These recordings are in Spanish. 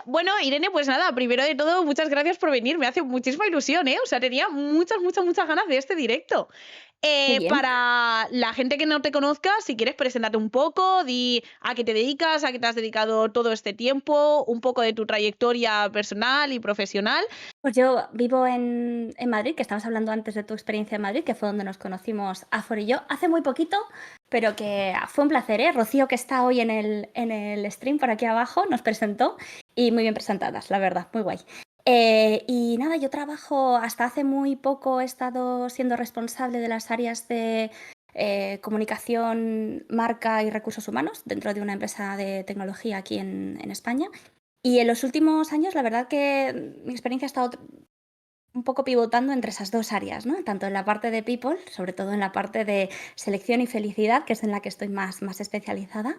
Bueno, Irene, pues nada, primero de todo, muchas gracias por venir. Me hace muchísima ilusión, ¿eh? O sea, tenía muchas, muchas, muchas ganas de este directo. Qué bien. Para la gente que no te conozca, si quieres, preséntate un poco, di a qué te dedicas, a qué te has dedicado todo este tiempo, un poco de tu trayectoria personal y profesional. Pues yo vivo en Madrid, que estabas hablando antes de tu experiencia en Madrid, que fue donde nos conocimos Afor y yo, hace muy poquito, pero que fue un placer, ¿eh? Rocío, que está hoy en el stream por aquí abajo, nos presentó y muy bien presentadas, la verdad, muy guay. Y nada, yo trabajo, hasta hace muy poco he estado siendo responsable de las áreas de comunicación, marca y recursos humanos dentro de una empresa de tecnología aquí en España. Y en los últimos años, la verdad que mi experiencia ha estado un poco pivotando entre esas 2 áreas, ¿no? Tanto en la parte de people, sobre todo en la parte de selección y felicidad, que es en la que estoy más especializada,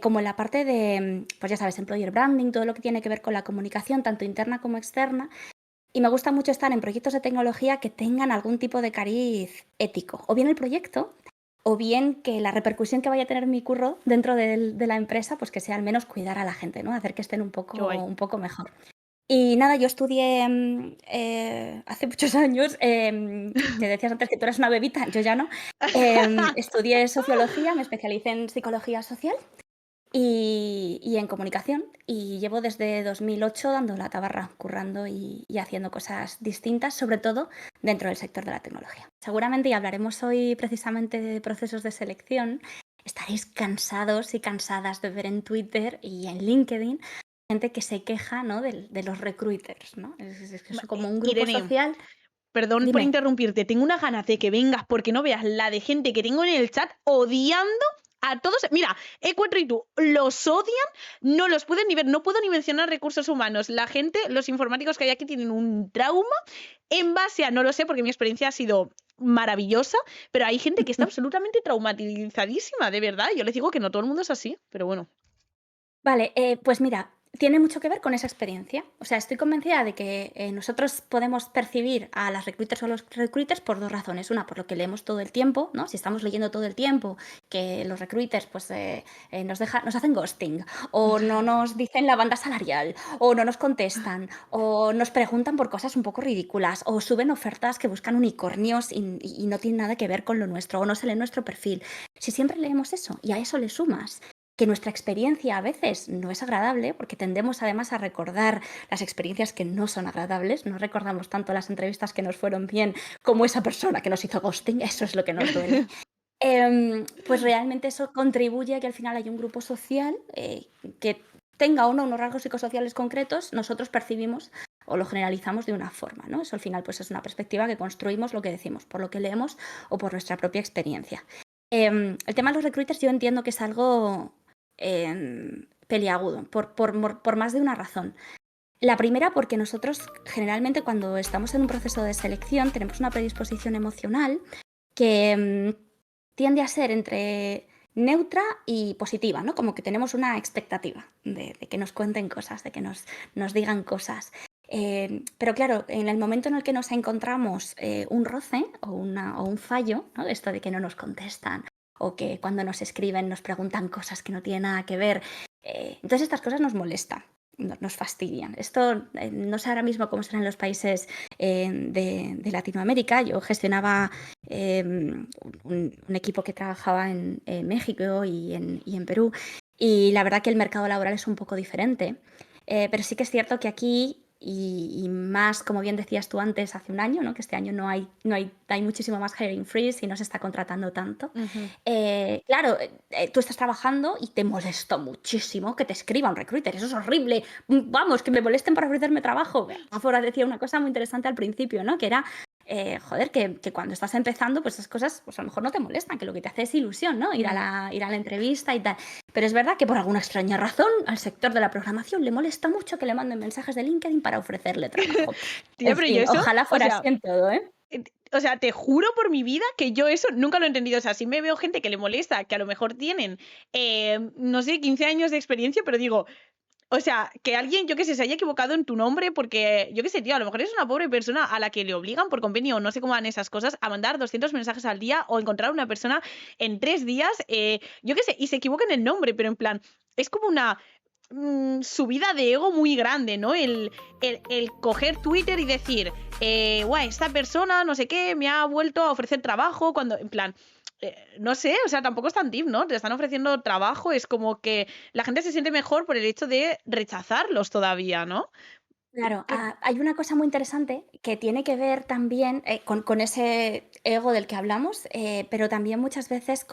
como en la parte de, pues ya sabes, employer branding, todo lo que tiene que ver con la comunicación, tanto interna como externa. Y me gusta mucho estar en proyectos de tecnología que tengan algún tipo de cariz ético, o bien el proyecto, o bien que la repercusión que vaya a tener mi curro dentro de la empresa, pues que sea al menos cuidar a la gente, ¿no? Hacer que estén un Qué poco, guay. un poco mejor. Y nada, yo estudié hace muchos años, que decías antes que tú eras una bebita, yo ya no. Estudié sociología, me especialicé en psicología social y en comunicación, y llevo desde 2008 dando la tabarra, currando y haciendo cosas distintas, sobre todo dentro del sector de la tecnología. Seguramente, y hablaremos hoy precisamente de procesos de selección, estaréis cansados y cansadas de ver en Twitter y en LinkedIn gente que se queja, ¿no? De los recruiters, ¿no? Es como un grupo Irene, social. perdón por Dime. interrumpirte, tengo una ganas de que vengas porque no veas la de gente que tengo en el chat odiando a todos. Mira, Ecuatro y tú los odian, no los pueden ni ver, no puedo ni mencionar recursos humanos. La gente, los informáticos que hay aquí tienen un trauma en base a, no lo sé, porque mi experiencia ha sido maravillosa, pero hay gente que está absolutamente traumatizadísima, de verdad. Yo les digo que no todo el mundo es así, pero bueno. Vale, pues mira, tiene mucho que ver con esa experiencia. O sea, estoy convencida de que nosotros podemos percibir a las recruiters o a los recruiters por 2 razones. Una, por lo que leemos todo el tiempo, ¿no? Si estamos leyendo todo el tiempo que los recruiters pues, nos hacen ghosting, o no nos dicen la banda salarial, o no nos contestan, o nos preguntan por cosas un poco ridículas, o suben ofertas que buscan unicornios y no tienen nada que ver con lo nuestro, o no sale nuestro perfil. Si siempre leemos eso y a eso le sumas que nuestra experiencia a veces no es agradable, porque tendemos además a recordar las experiencias que no son agradables, no recordamos tanto las entrevistas que nos fueron bien como esa persona que nos hizo ghosting, eso es lo que nos duele. Pues realmente eso contribuye a que al final haya un grupo social que tenga o no unos rasgos psicosociales concretos, nosotros percibimos o lo generalizamos de una forma, ¿no? Eso al final pues es una perspectiva que construimos lo que decimos, por lo que leemos o por nuestra propia experiencia. El tema de los recruiters yo entiendo que es algo peliagudo, por más de una razón. La primera, porque nosotros generalmente cuando estamos en un proceso de selección tenemos una predisposición emocional que tiende a ser entre neutra y positiva, ¿no? Como que tenemos una expectativa de que nos cuenten cosas, de que nos digan cosas. Pero claro, en el momento en el que nos encontramos un roce o un fallo, ¿no? Esto de que no nos contestan o que cuando nos escriben nos preguntan cosas que no tienen nada que ver, entonces estas cosas nos molestan, nos fastidian. Esto no sé ahora mismo cómo serán los países de Latinoamérica. Yo gestionaba un equipo que trabajaba en México y en Perú, y la verdad que el mercado laboral es un poco diferente. Pero sí que es cierto que aquí, y más, como bien decías tú antes, hace un año, ¿no? Que este año hay muchísimo más hiring freeze y no se está contratando tanto. Ujú. Claro, tú estás trabajando y te molestó muchísimo que te escriba un recruiter. Eso es horrible. Vamos, que me molesten para ofrecerme trabajo. Afuera decía una cosa muy interesante al principio, ¿no? Que era, joder, que cuando estás empezando, pues esas cosas, pues a lo mejor no te molestan, que lo que te hace es ilusión, ¿no? Ir a Mm. la entrevista y tal. Pero es verdad que por alguna extraña razón al sector de la programación le molesta mucho que le manden mensajes de LinkedIn para ofrecerle trabajo. Tía, En pero yo fin, eso, ojalá o fuera sea, así en todo, ¿eh? O sea, te juro por mi vida que yo eso nunca lo he entendido. O sea, sí me veo gente que le molesta, que a lo mejor tienen, no sé, 15 años de experiencia, pero digo, o sea, que alguien, yo qué sé, se haya equivocado en tu nombre porque, yo qué sé, tío, a lo mejor es una pobre persona a la que le obligan por convenio, o no sé cómo van esas cosas, a mandar 200 mensajes al día o encontrar una persona en 3 días, yo qué sé, y se equivoca en el nombre, pero en plan, es como una subida de ego muy grande, ¿no? El coger Twitter y decir, guay, esta persona, no sé qué, me ha vuelto a ofrecer trabajo cuando, en plan, no sé, o sea, tampoco es tan deep, ¿no? Te están ofreciendo trabajo, es como que la gente se siente mejor por el hecho de rechazarlos todavía, ¿no? Claro, Por- hay una cosa muy interesante que tiene que ver también con ese ego del que hablamos, pero también muchas veces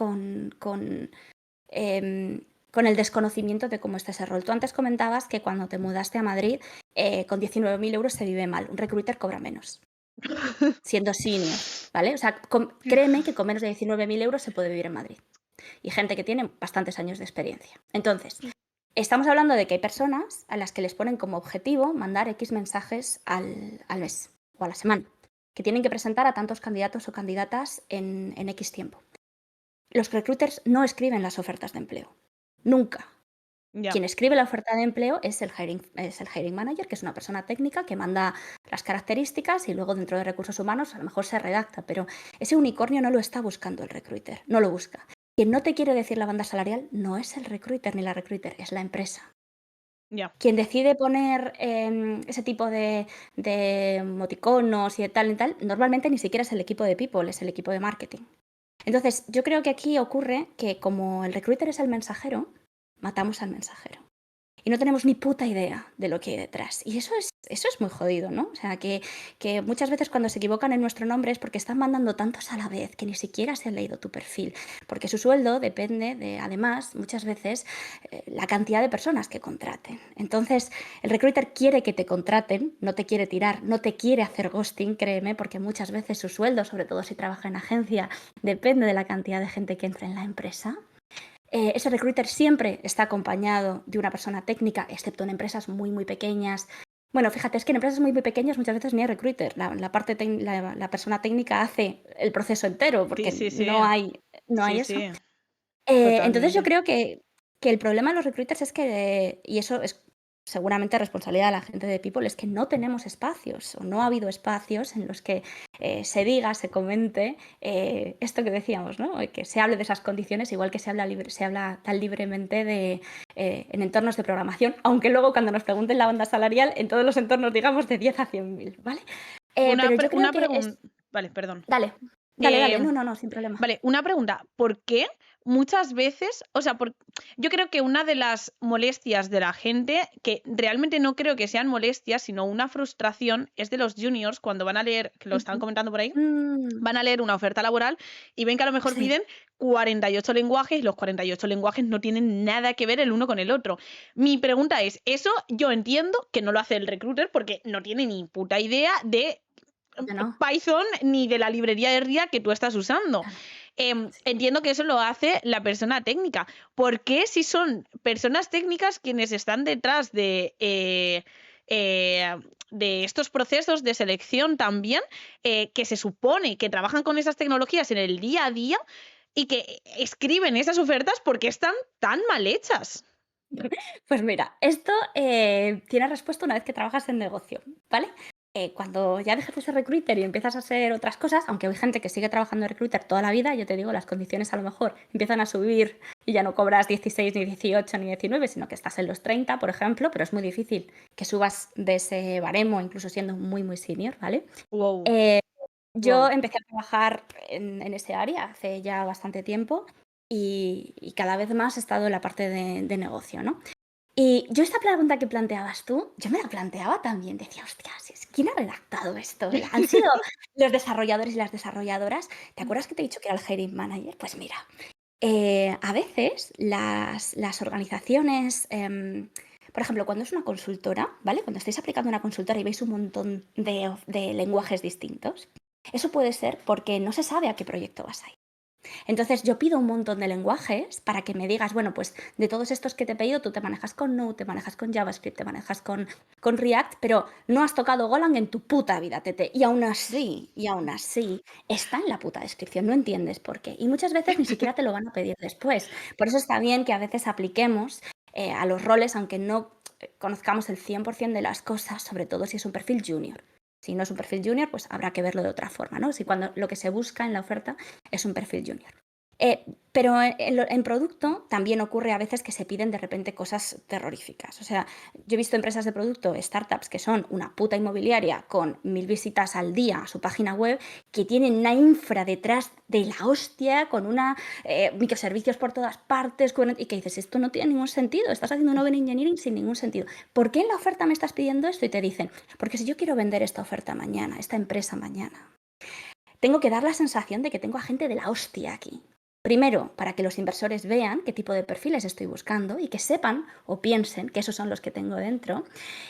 em, con el desconocimiento de cómo está ese rol. Tú antes comentabas que cuando te mudaste a Madrid, con 19.000 euros se vive mal. Un recruiter cobra menos, siendo senior, ¿vale? O sea, créeme que con menos de 19.000 euros se puede vivir en Madrid. Y gente que tiene bastantes años de experiencia. Entonces, estamos hablando de que hay personas a las que les ponen como objetivo mandar X mensajes al mes o a la semana, que tienen que presentar a tantos candidatos o candidatas en X tiempo. Los recruiters no escriben las ofertas de empleo. Nunca. Ya. Quien escribe la oferta de empleo es el hiring manager, que es una persona técnica que manda las características y luego dentro de recursos humanos a lo mejor se redacta, pero ese unicornio no lo está buscando el recruiter, no lo busca. Quien no te quiere decir la banda salarial no es el recruiter ni la recruiter, es la empresa. Ya. Quien decide poner ese tipo de emoticonos y tal, normalmente ni siquiera es el equipo de people, es el equipo de marketing. Entonces, yo creo que aquí ocurre que como el recruiter es el mensajero, matamos al mensajero. Y no tenemos ni puta idea de lo que hay detrás. Y eso es muy jodido, ¿no? O sea, que muchas veces cuando se equivocan en nuestro nombre es porque están mandando tantos a la vez que ni siquiera se han leído tu perfil. Porque su sueldo depende de, además, muchas veces, la cantidad de personas que contraten. Entonces, el recruiter quiere que te contraten, no te quiere tirar, no te quiere hacer ghosting, créeme, porque muchas veces su sueldo, sobre todo si trabaja en agencia, depende de la cantidad de gente que entra en la empresa. Ese recruiter siempre está acompañado de una persona técnica, excepto en empresas muy, muy pequeñas. Bueno, fíjate, es que en empresas muy, muy pequeñas muchas veces ni hay recruiter. La persona técnica hace el proceso entero Sí, porque sí, sí. no hay Sí, eso. sí. Entonces yo Totalmente. creo que el problema de los recruiters es que, y eso es seguramente responsabilidad de la gente de People, es que no tenemos espacios o no ha habido espacios en los que se diga, se comente esto que decíamos, ¿no? Que se hable de esas condiciones, igual que se habla tan libremente en entornos de programación, aunque luego cuando nos pregunten la banda salarial, en todos los entornos digamos de 10 a 100.000, ¿vale? Pero yo creo Una que pregunta. Vale, perdón. Dale, dale, dale, Eh, no, sin problema. Vale, una pregunta. ¿Por qué muchas veces, o sea, yo creo que una de las molestias de la gente, que realmente no creo que sean molestias, sino una frustración, es de los juniors cuando van a leer, que lo están Ujú. comentando por ahí, Mm, van a leer una oferta laboral y ven que a lo mejor sí. piden 48 lenguajes y los 48 lenguajes no tienen nada que ver el uno con el otro. Mi pregunta es, eso yo entiendo que no lo hace el recruiter porque no tiene ni puta idea de Yo no. Python ni de la librería de RIA que tú estás usando. Claro, sí. Entiendo que eso lo hace la persona técnica. ¿Por qué si son personas técnicas quienes están detrás de estos procesos de selección también, que se supone que trabajan con esas tecnologías en el día a día y que escriben esas ofertas porque están tan mal hechas? Pues mira, esto tiene respuesta una vez que trabajas en negocio, ¿vale? Cuando ya dejas de ser recruiter y empiezas a hacer otras cosas, aunque hay gente que sigue trabajando de recruiter toda la vida, yo te digo, las condiciones a lo mejor empiezan a subir y ya no cobras 16, ni 18, ni 19, sino que estás en los 30, por ejemplo, pero es muy difícil que subas de ese baremo, incluso siendo muy, muy senior, ¿vale? Wow, Eh, Yo wow. empecé a trabajar en ese área hace ya bastante tiempo y cada vez más he estado en la parte de negocio, ¿no? Y yo esta pregunta que planteabas tú, yo me la planteaba también. Decía, hostias, ¿quién ha redactado esto? ¿Han sido los desarrolladores y las desarrolladoras? ¿Te acuerdas que te he dicho que era el hiring manager? Pues mira, a veces las organizaciones, por ejemplo, cuando es una consultora, ¿vale? Cuando estáis aplicando una consultora y veis un montón de lenguajes distintos, eso puede ser porque no se sabe a qué proyecto vas a ir. Entonces yo pido un montón de lenguajes para que me digas, bueno, pues de todos estos que te he pedido, tú te manejas con Node, te manejas con JavaScript, te manejas con React, pero no has tocado Golang en tu puta vida, Tete. Y aún así, está en la puta descripción, no entiendes por qué. Y muchas veces ni siquiera te lo van a pedir después. Por eso está bien que a veces apliquemos a los roles, aunque no conozcamos el 100% de las cosas, sobre todo si es un perfil junior. Si no es un perfil junior, pues habrá que verlo de otra forma, ¿no? Si cuando lo que se busca en la oferta es un perfil junior. Pero en producto también ocurre a veces que se piden de repente cosas terroríficas. O sea, yo he visto empresas de producto, startups que son una puta inmobiliaria con 1000 visitas al día a su página web, que tienen una infra detrás de la hostia, con una microservicios por todas partes, y que dices, esto no tiene ningún sentido, estás haciendo un open engineering sin ningún sentido. ¿Por qué en la oferta me estás pidiendo esto? Y te dicen, porque si yo quiero vender esta oferta mañana, esta empresa mañana, tengo que dar la sensación de que tengo a gente de la hostia aquí. Primero, para que los inversores vean qué tipo de perfiles estoy buscando y que sepan o piensen que esos son los que tengo dentro.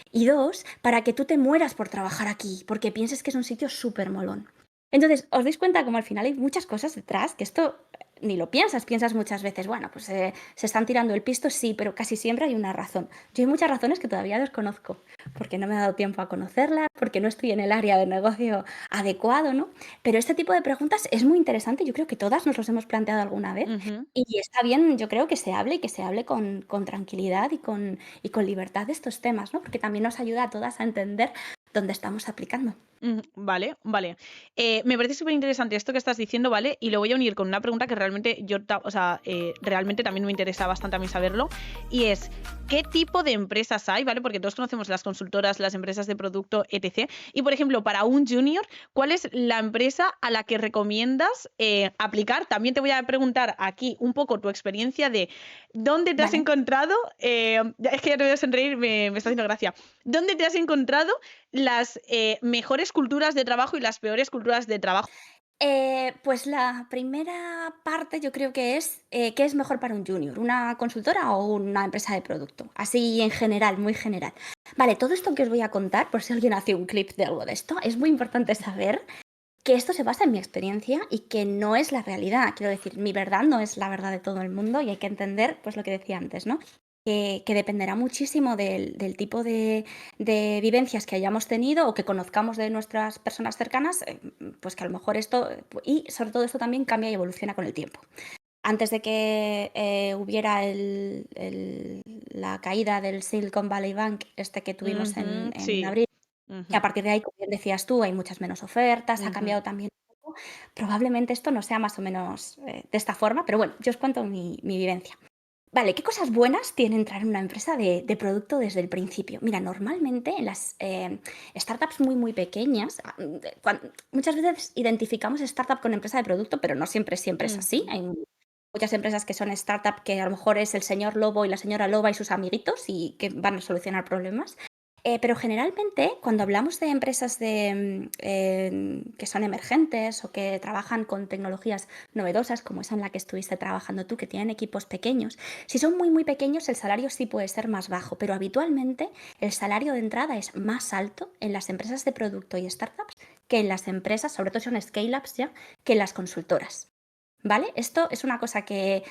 Y dos, para que tú te mueras por trabajar aquí, porque pienses que es un sitio súper molón. Entonces, os dais cuenta como al final hay muchas cosas detrás, que esto ni lo piensas, piensas muchas veces, bueno, pues se están tirando el pisto, sí, pero casi siempre hay una razón. Yo hay muchas razones que todavía desconozco, porque no me ha dado tiempo a conocerlas, porque no estoy en el área de negocio adecuado, ¿no? Pero este tipo de preguntas es muy interesante, yo creo que todas nos los hemos planteado alguna vez Ujú. y está bien, yo creo que se hable y que se hable con tranquilidad y con libertad de estos temas, ¿no? Porque también nos ayuda a todas a entender dónde estamos aplicando. Vale, vale. Me parece súper interesante esto que estás diciendo, ¿vale? Y lo voy a unir con una pregunta que realmente o sea, realmente también me interesa bastante a mí saberlo. Y es, ¿qué tipo de empresas hay, ¿vale? Porque todos conocemos las consultoras, las empresas de producto, etc. Y, por ejemplo, para un junior, ¿cuál es la empresa a la que recomiendas aplicar? También te voy a preguntar aquí un poco tu experiencia de dónde te has Vale. encontrado, es que ya te voy a sonreír, me está haciendo gracia. ¿Dónde te has encontrado las mejores culturas de trabajo y las peores culturas de trabajo? Pues la primera parte yo creo que es, ¿qué es mejor para un junior? ¿Una consultora o una empresa de producto? Así en general, muy general. Vale, todo esto que os voy a contar, por si alguien hace un clip de algo de esto, es muy importante saber que esto se basa en mi experiencia y que no es la realidad. Quiero decir, mi verdad no es la verdad de todo el mundo y hay que entender, pues lo que decía antes, ¿no? Que dependerá muchísimo del tipo de vivencias que hayamos tenido o que conozcamos de nuestras personas cercanas, pues que a lo mejor esto, y sobre todo esto también cambia y evoluciona con el tiempo. Antes de que hubiera la caída del Silicon Valley Bank, este que tuvimos Ujú, en sí. abril, que Ujú, a partir de ahí, como bien decías tú, hay muchas menos ofertas, ha ujú. cambiado también un poco. Probablemente esto no sea más o menos de esta forma, pero bueno, yo os cuento mi vivencia. Vale, ¿qué cosas buenas tiene entrar en una empresa de producto desde el principio? Mira, normalmente en las startups muy, muy pequeñas, muchas veces identificamos startup con empresa de producto, pero no siempre es así. Ujú. Hay muchas empresas que son startup que a lo mejor es el señor lobo y la señora loba y sus amiguitos y que van a solucionar problemas. Pero generalmente, cuando hablamos de empresas que son emergentes o que trabajan con tecnologías novedosas, como esa en la que estuviste trabajando tú, que tienen equipos pequeños, si son muy, muy pequeños, el salario sí puede ser más bajo, pero habitualmente el salario de entrada es más alto en las empresas de producto y startups que en las empresas, sobre todo son scale-ups ya, que en las consultoras. ¿Vale? Esto es una cosa que,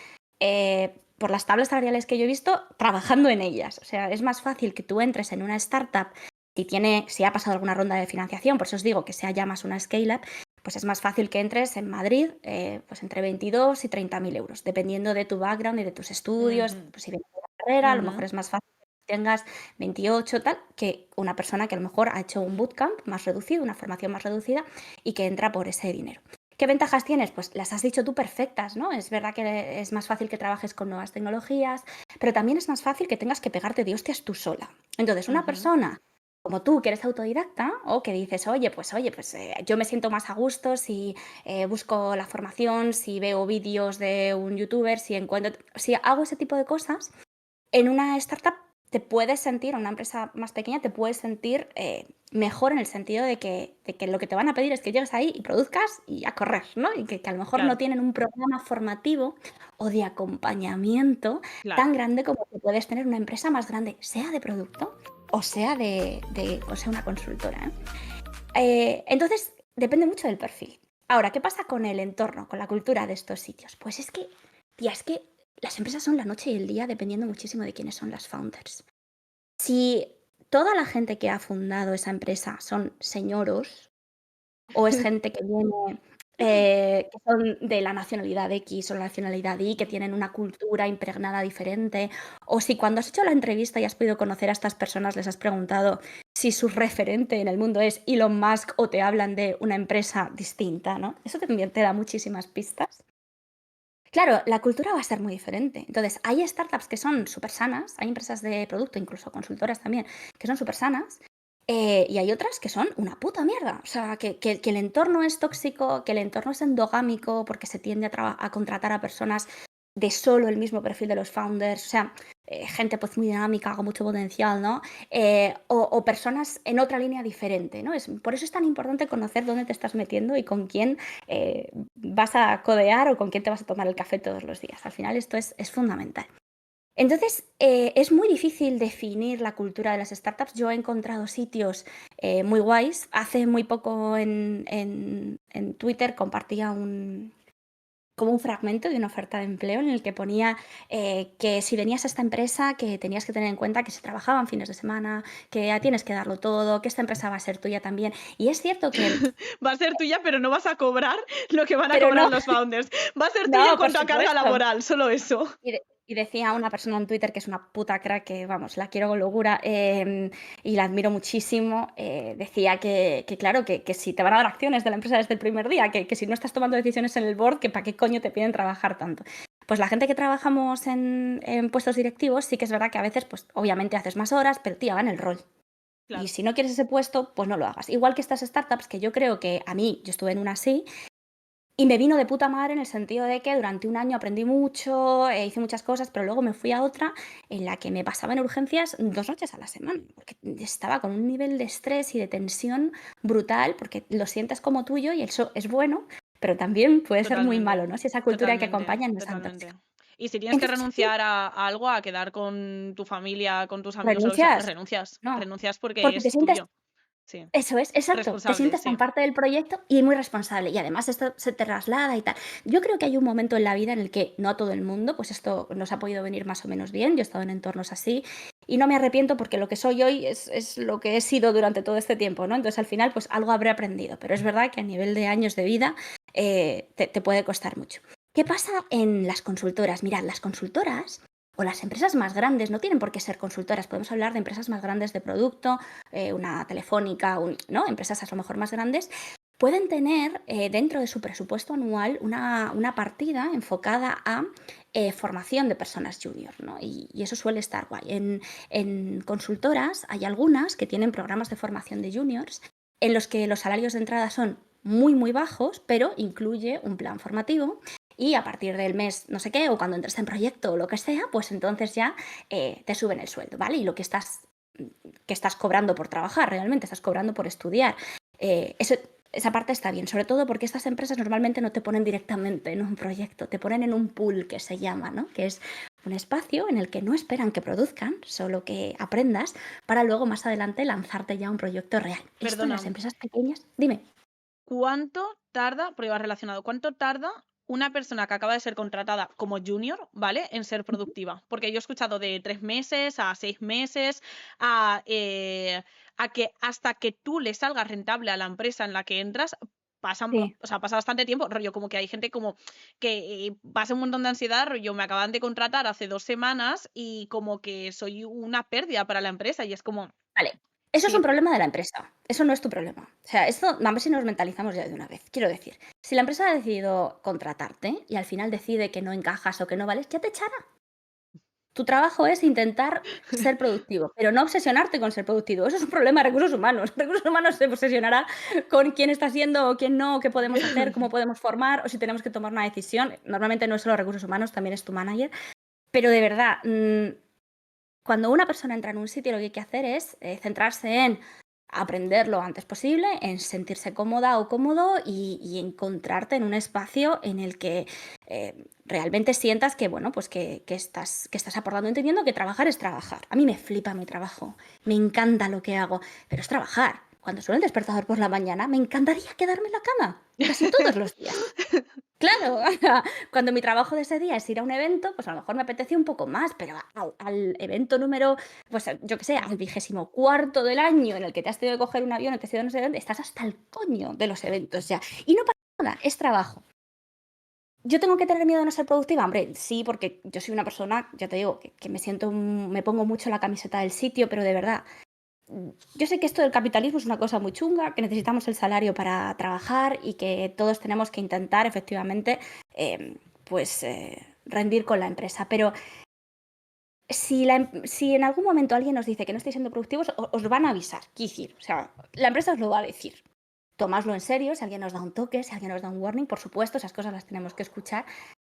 por las tablas salariales que yo he visto, trabajando en ellas. O sea, es más fácil que tú entres en una startup si ha pasado alguna ronda de financiación, por eso os digo que sea ya más una scale-up, pues es más fácil que entres en Madrid, pues entre 22 y 30.000 euros, dependiendo de tu background y de tus estudios. Ujú, Pues si vienes de la carrera, a lo mejor ujú. es más fácil que tengas 28 tal, que una persona que a lo mejor ha hecho un bootcamp más reducido, una formación más reducida y que entra por ese dinero. ¿Qué ventajas tienes? Pues las has dicho tú perfectas, ¿no? Es verdad que es más fácil que trabajes con nuevas tecnologías, pero también es más fácil que tengas que pegarte de hostias tú sola. Entonces, una Ujú. persona como tú, que eres autodidacta, o que dices, oye, pues yo me siento más a gusto si busco la formación, si veo vídeos de un youtuber, si hago ese tipo de cosas, en una startup te puedes sentir, en una empresa más pequeña, te puedes sentir mejor en el sentido de que lo que te van a pedir es que llegues ahí y produzcas y a correr, ¿no? Y que a lo mejor no Claro, tienen un programa formativo o de acompañamiento claro. tan grande como que puedes tener una empresa más grande, sea de producto o sea una consultora. Entonces, depende mucho del perfil. Ahora, ¿qué pasa con el entorno, con la cultura de estos sitios? Pues es que, tía, es que las empresas son la noche y el día dependiendo muchísimo de quiénes son las founders. Si toda la gente que ha fundado esa empresa son señoros o es gente que viene, que son de la nacionalidad X o la nacionalidad Y, que tienen una cultura impregnada diferente, o si cuando has hecho la entrevista y has podido conocer a estas personas les has preguntado si su referente en el mundo es Elon Musk o te hablan de una empresa distinta, ¿no? Eso también te da muchísimas pistas. Claro, la cultura va a ser muy diferente. Entonces, hay startups que son súper sanas, hay empresas de producto, incluso consultoras también, que son súper sanas, y hay otras que son una puta mierda. O sea, que el entorno es tóxico, que el entorno es endogámico, porque se tiende a contratar a personas de solo el mismo perfil de los founders. O sea, gente pues muy dinámica, con mucho potencial, ¿no? O personas en otra línea diferente, ¿no? Por eso es tan importante conocer dónde te estás metiendo y con quién vas a codear o con quién te vas a tomar el café todos los días. Al final esto es fundamental. Entonces, es muy difícil definir la cultura de las startups. Yo he encontrado sitios muy guays. Hace muy poco en Twitter compartía como un fragmento de una oferta de empleo en el que ponía que si venías a esta empresa, que tenías que tener en cuenta que se trabajaban fines de semana, que ya tienes que darlo todo, que esta empresa va a ser tuya también. Y es cierto que... Va a ser tuya, pero no vas a cobrar lo que van a Pero cobrar no, los founders. Va a ser tuya en no, por cuanto a carga supuesto. laboral, solo eso. Y decía una persona en Twitter que es una puta crack, que vamos, la quiero con locura y la admiro muchísimo. Decía que claro, que si te van a dar acciones de la empresa desde el primer día, que si no estás tomando decisiones en el board, que para qué coño te piden trabajar tanto. Pues la gente que trabajamos en puestos directivos, sí que es verdad que a veces, pues obviamente haces más horas, pero tía, va en el rol. Y Claro. si no quieres ese puesto, pues no lo hagas. Igual que estas startups, que yo creo que a mí, yo estuve en una así, y me vino de puta madre en el sentido de que durante un año aprendí mucho, hice muchas cosas, pero luego me fui a otra en la que me pasaba en urgencias 2 noches a la semana, porque estaba con un nivel de estrés y de tensión brutal, porque lo sientes como tuyo y eso es bueno, pero también puede ser muy Totalmente, malo, ¿no? Si esa cultura que totalmente, acompaña no es tan totalmente. tóxica. Y si tienes que Entonces, sí, renunciar a algo, a quedar con tu familia, con tus amigos o lo que sea, renuncias, renuncias. no, Renuncias porque porque te es sientes... tuyo. Sí. Eso es, exacto. Te Responsable, sientes tan sí. parte del proyecto y muy responsable. Y además esto se te traslada y tal. Yo creo que hay un momento en la vida en el que no a todo el mundo, pues esto nos ha podido venir más o menos bien. Yo he estado en entornos así y no me arrepiento porque lo que soy hoy es lo que he sido durante todo este tiempo, ¿no? Entonces al final pues algo habré aprendido. Pero es verdad que a nivel de años de vida te puede costar mucho. ¿Qué pasa en las consultoras? Mirad, las consultoras o las empresas más grandes, no tienen por qué ser consultoras, podemos hablar de empresas más grandes de producto, una telefónica, ¿no? Empresas a lo mejor más grandes, pueden tener dentro de su presupuesto anual una partida enfocada a formación de personas junior, ¿no? Y eso suele estar guay. En consultoras hay algunas que tienen programas de formación de juniors en los que los salarios de entrada son muy, muy bajos, pero incluye un plan formativo y a partir del mes no sé qué, o cuando entres en proyecto o lo que sea, pues entonces ya te suben el sueldo, ¿vale? Y lo que estás cobrando por trabajar, realmente estás cobrando por estudiar. Esa parte está bien, sobre todo porque estas empresas normalmente no te ponen directamente en un proyecto, te ponen en un pool que se llama, ¿no? Que es un espacio en el que no esperan que produzcan, solo que aprendas para luego más adelante lanzarte ya a un proyecto real. Esto en Perdona, las empresas pequeñas, dime. ¿cuánto tarda, porque va relacionado, cuánto tarda una persona que acaba de ser contratada como junior, ¿vale? En ser productiva? Porque yo he escuchado de 3 meses a 6 meses, a que hasta que tú le salgas rentable a la empresa en la que entras, Sí. o sea, pasa bastante tiempo, rollo, como que hay gente como que pasa un montón de ansiedad, rollo, me acaban de contratar hace 2 semanas y como que soy una pérdida para la empresa y es como, Vale, eso es un sí, problema de la empresa, eso no es tu problema. O sea, esto, vamos a ver si nos mentalizamos ya de una vez. Quiero decir, si la empresa ha decidido contratarte y al final decide que no encajas o que no vales, ya te echará. Tu trabajo es intentar ser productivo, pero no obsesionarte con ser productivo. Eso es un problema de recursos humanos. Recursos humanos se obsesionará con quién está siendo o quién no, qué podemos hacer, cómo podemos formar o si tenemos que tomar una decisión. Normalmente no es solo recursos humanos, también es tu manager. Pero de verdad, cuando una persona entra en un sitio, lo que hay que hacer es centrarse en aprender lo antes posible, en sentirse cómoda o cómodo y encontrarte en un espacio en el que realmente sientas que, bueno, pues que estás aportando, entendiendo que trabajar es trabajar. A mí me flipa mi trabajo, me encanta lo que hago, pero es trabajar. Cuando suena el despertador por la mañana, me encantaría quedarme en la cama, casi todos los días. Claro, cuando mi trabajo de ese día es ir a un evento, pues a lo mejor me apetece un poco más, pero al evento número, pues yo qué sé, al 24º del año en el que te has tenido que coger un avión o te has ido no sé dónde, estás hasta el coño de los eventos ya. Y no pasa nada, es trabajo. ¿Yo tengo que tener miedo de no ser productiva? Hombre, sí, porque yo soy una persona, ya te digo, que me siento, me pongo mucho la camiseta del sitio, pero de verdad, yo sé que esto del capitalismo es una cosa muy chunga, que necesitamos el salario para trabajar y que todos tenemos que intentar efectivamente, pues rendir con la empresa. Pero si en algún momento alguien os dice que no estáis siendo productivos, os van a avisar. Quiero decir, o sea, la empresa os lo va a decir. Tomadlo en serio, si alguien nos da un toque, si alguien nos da un warning, por supuesto, esas cosas las tenemos que escuchar,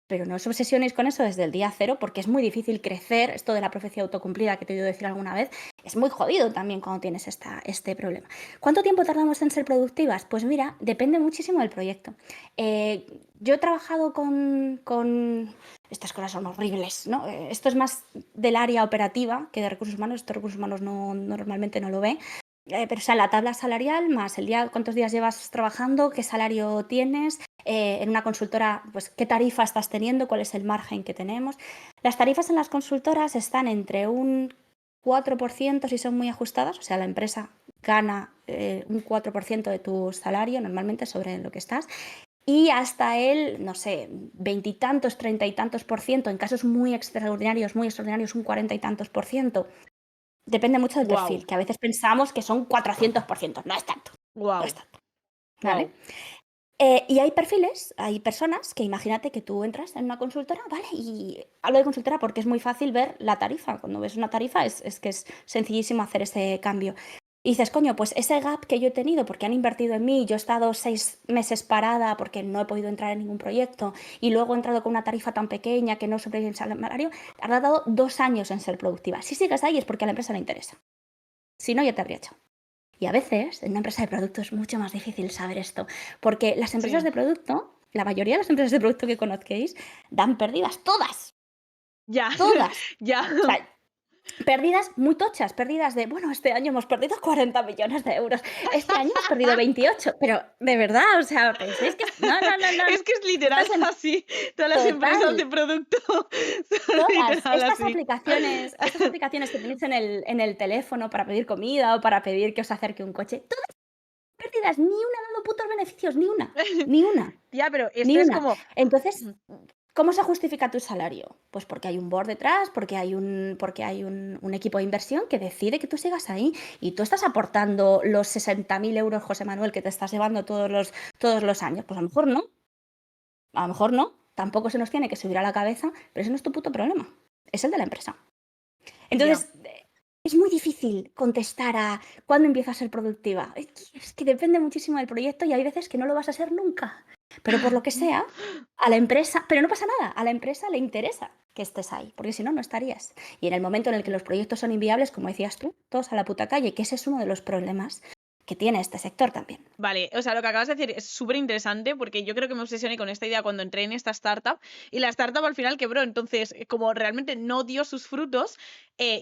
pero no os obsesionéis con eso desde el día cero, porque es muy difícil crecer. Esto de la profecía autocumplida que te he oído decir alguna vez, es muy jodido también cuando tienes este problema. ¿Cuánto tiempo tardamos en ser productivas? Pues mira, depende muchísimo del proyecto. Yo he trabajado con... Estas cosas son horribles, ¿no? Esto es más del área operativa que de recursos humanos. Estos recursos humanos normalmente no lo ve. Pero o sea, la tabla salarial más el día, cuántos días llevas trabajando, qué salario tienes, en una consultora, pues qué tarifa estás teniendo, cuál es el margen que tenemos. Las tarifas en las consultoras están entre un 4% si son muy ajustadas, o sea, la empresa gana un 4% de tu salario normalmente sobre lo que estás, y hasta el, no sé, 20 y tantos, 30 y tantos por ciento, en casos muy extraordinarios, un 40 y tantos por ciento. Depende mucho del Wow, perfil, que a veces pensamos que son 400%, no es tanto, no es wow, tanto, ¿vale? wow. Y hay perfiles, hay personas que imagínate que tú entras en una consultora, ¿vale? Y hablo de consultora porque es muy fácil ver la tarifa. Cuando ves una tarifa es que es sencillísimo hacer ese cambio. Y dices, coño, pues ese gap que yo he tenido porque han invertido en mí, yo he estado 6 meses parada porque no he podido entrar en ningún proyecto y luego he entrado con una tarifa tan pequeña que no sobrevive el salario, ha tardado 2 años en ser productiva. Si sigues ahí es porque a la empresa le interesa. Si no, ya te habría hecho. Y a veces, en una empresa de producto es mucho más difícil saber esto, porque las empresas Sí, de producto, la mayoría de las empresas de producto que conozquéis, dan pérdidas todas, ya, todas. ya. O sea, pérdidas muy tochas, pérdidas de, bueno, este año hemos perdido 40 millones de euros, este año hemos perdido 28, pero de verdad, o sea, pensáis que... No, no, no, no, no. Es que es literal Estas en... así. Todas las empresas de Total, producto son todas literal así. estas aplicaciones que tenéis en el teléfono para pedir comida o para pedir que os acerque un coche, pérdidas, ni una ha dado putos beneficios, ni una, ni una, Ya, pero ni esto es una. como. Entonces, ¿cómo se justifica tu salario? Pues porque hay un board detrás, porque hay un equipo de inversión que decide que tú sigas ahí y tú estás aportando los 60.000 euros, José Manuel, que te estás llevando todos los años. Pues a lo mejor no, a lo mejor no. Tampoco se nos tiene que subir a la cabeza, pero ese no es tu puto problema. Es el de la empresa. Ya. Entonces, es muy difícil contestar a cuándo empiezo a ser productiva. Es que depende muchísimo del proyecto y hay veces que no lo vas a ser nunca. Pero por lo que sea, a la empresa, pero no pasa nada, a la empresa le interesa que estés ahí, porque si no, no estarías. Y en el momento en el que los proyectos son inviables, como decías tú, todos a la puta calle, que ese es uno de los problemas que tiene este sector también. Vale, o sea, lo que acabas de decir es súper interesante porque yo creo que me obsesioné con esta idea cuando entré en esta startup y la startup al final quebró. Entonces, como realmente no dio sus frutos,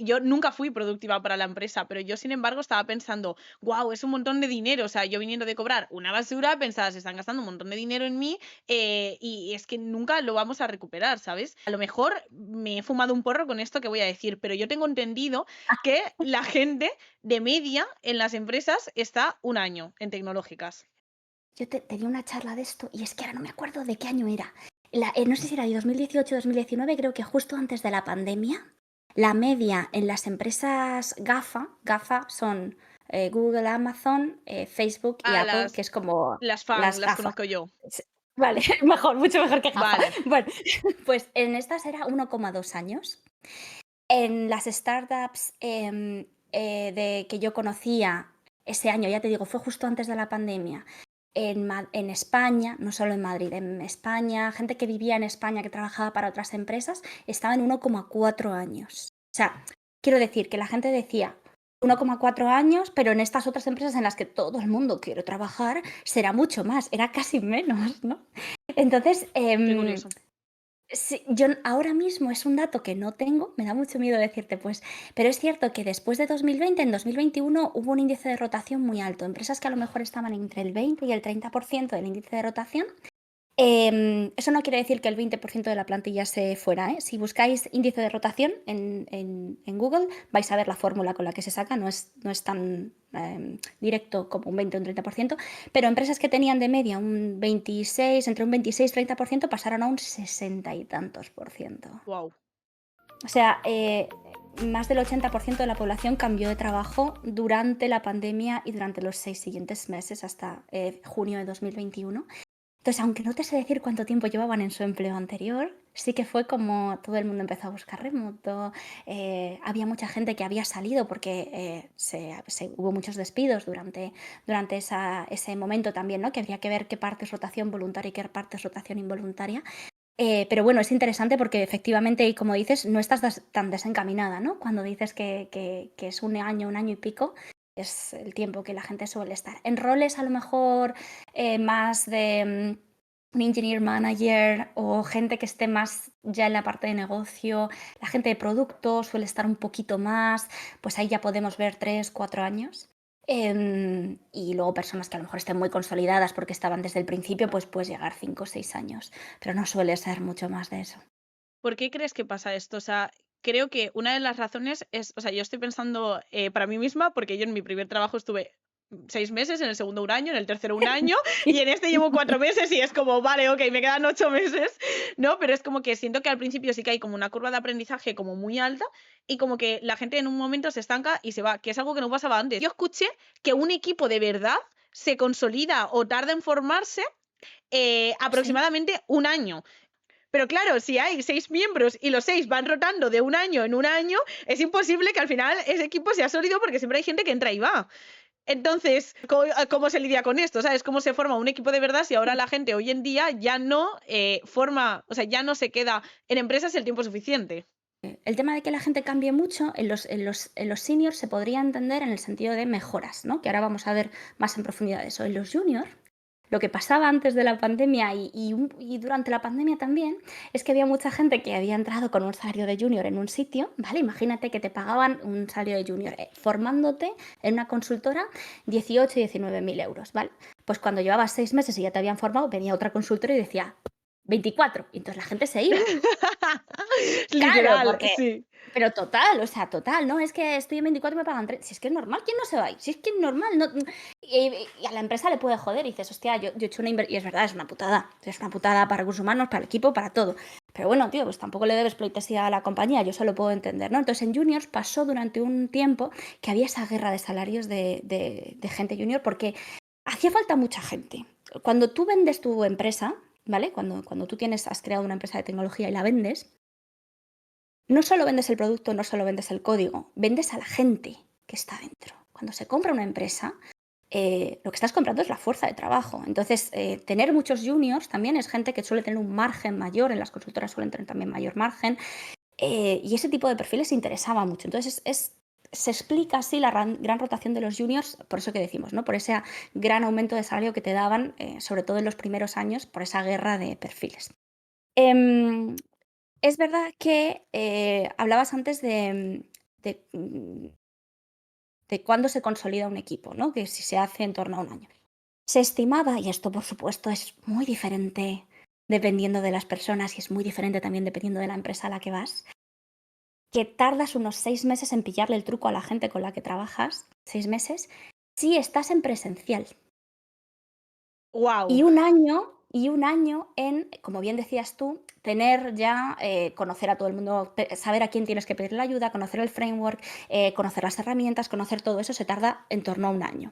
yo nunca fui productiva para la empresa, pero yo, sin embargo, estaba pensando, wow, es un montón de dinero. O sea, yo viniendo de cobrar una basura, pensaba, se están gastando un montón de dinero en mí y es que nunca lo vamos a recuperar, ¿sabes? A lo mejor me he fumado un porro con esto que voy a decir, pero yo tengo entendido que la gente de media en las empresas está un año en tecnológicas. Yo tenía una charla de esto y es que ahora no me acuerdo de qué año era. No sé si era de 2018 o 2019, creo que justo antes de la pandemia. La media en las empresas GAFA son Google, Amazon, Facebook y Ah, Apple, que es como las FANG, las las GAFA. conozco yo. Vale, mejor, mucho mejor que GAFA. Vale. Bueno, pues en estas era 1,2 años. En las startups que yo conocía ese año, ya te digo, fue justo antes de la pandemia. En España, no solo en Madrid, en España, gente que vivía en España, que trabajaba para otras empresas, estaba en 1,4 años. O sea, quiero decir que la gente decía 1,4 años, pero en estas otras empresas en las que todo el mundo quiere trabajar, será mucho más, era casi menos, ¿no? Entonces, Qué curioso. sí, yo ahora mismo es un dato que no tengo, me da mucho miedo decirte, pues, pero es cierto que después de 2020, en 2021 hubo un índice de rotación muy alto. Empresas que a lo mejor estaban entre el 20 y el 30% del índice de rotación. Eso no quiere decir que el 20% de la plantilla se fuera, ¿eh? Si buscáis índice de rotación en Google, vais a ver la fórmula con la que se saca, no es tan directo como un 20 o un 30%, pero empresas que tenían de media un 26, entre un 26 y 30% pasaron a un 60 y tantos por ciento. Wow. O sea, más del 80% de la población cambió de trabajo durante la pandemia y durante los 6 siguientes meses hasta junio de 2021. Entonces, aunque no te sé decir cuánto tiempo llevaban en su empleo anterior, sí que fue como todo el mundo empezó a buscar remoto, había mucha gente que había salido porque hubo muchos despidos durante ese momento también, ¿no? Que habría que ver qué parte es rotación voluntaria y qué parte es rotación involuntaria. Pero bueno, es interesante porque efectivamente, y como dices, no estás tan desencaminada, ¿no? Cuando dices que es un año y pico, es el tiempo que la gente suele estar. En roles a lo mejor más de un engineer manager o gente que esté más ya en la parte de negocio, la gente de producto suele estar un poquito más, pues ahí ya podemos ver 3, 4 años. Y luego personas que a lo mejor estén muy consolidadas porque estaban desde el principio, pues puedes llegar 5 o 6 años, pero no suele ser mucho más de eso. ¿Por qué crees que pasa esto? O sea, creo que una de las razones es, o sea, yo estoy pensando para mí misma, porque yo en mi primer trabajo estuve 6 meses, en el segundo un año, en el tercero un año, y en este llevo 4 meses y es como, vale, ok, me quedan 8 meses, ¿no? Pero es como que siento que al principio sí que hay como una curva de aprendizaje como muy alta y como que la gente en un momento se estanca y se va, que es algo que no pasaba antes. Yo escuché que un equipo de verdad se consolida o tarda en formarse Sí. aproximadamente un año. Pero claro, si hay 6 miembros y los 6 van rotando de un año en un año, es imposible que al final ese equipo sea sólido porque siempre hay gente que entra y va. Entonces, ¿cómo se lidia con esto? ¿Sabes? ¿Cómo se forma un equipo de verdad si ahora la gente hoy en día ya no forma, o sea, ya no se queda en empresas el tiempo suficiente? El tema de que la gente cambie mucho en los seniors se podría entender en el sentido de mejoras, ¿no? Que ahora vamos a ver más en profundidad eso. En los juniors, lo que pasaba antes de la pandemia y durante la pandemia también, es que había mucha gente que había entrado con un salario de junior en un sitio, ¿vale? Imagínate que te pagaban un salario de junior formándote en una consultora 18 y 19 mil euros, ¿vale? Pues cuando llevabas 6 meses y ya te habían formado, venía otra consultora y decía 24, y entonces la gente se iba. Claro, Literal, porque sí. pero total, o sea, total, ¿no? Es que estoy en 24 y me pagan 3. Si es que es normal, ¿quién no se va a ir? Si es que es normal, no, y a la empresa le puede joder, y dices: "Hostia, yo he hecho una inversión", y es verdad, es una putada para recursos humanos, para el equipo, para todo. Pero bueno, tío, pues tampoco le debes pleitesía a la compañía, yo eso lo puedo entender, ¿no? Entonces, en juniors pasó durante un tiempo que había esa guerra de salarios de gente junior, porque hacía falta mucha gente. Cuando tú vendes tu empresa, ¿vale? Cuando tú has creado una empresa de tecnología y la vendes, no solo vendes el producto, no solo vendes el código, vendes a la gente que está dentro. Cuando se compra una empresa, lo que estás comprando es la fuerza de trabajo. Entonces, tener muchos juniors también es gente que suele tener un margen mayor, en las consultoras suelen tener también mayor margen, y ese tipo de perfiles interesaba mucho. Entonces, se explica así la gran rotación de los juniors, por eso que decimos, ¿no? Por ese gran aumento de salario que te daban, sobre todo en los primeros años, por esa guerra de perfiles. Em, es verdad que hablabas antes de, de cuándo se consolida un equipo, ¿no? Que si se hace en torno a un año. Se estimaba, y esto por supuesto es muy diferente dependiendo de las personas y es muy diferente también dependiendo de la empresa a la que vas, que tardas unos 6 meses en pillarle el truco a la gente con la que trabajas, 6 meses, si estás en presencial. Wow. Y un año en, como bien decías tú, tener ya, conocer a todo el mundo, saber a quién tienes que pedirle ayuda, conocer el framework, conocer las herramientas, conocer todo eso, se tarda en torno a un año.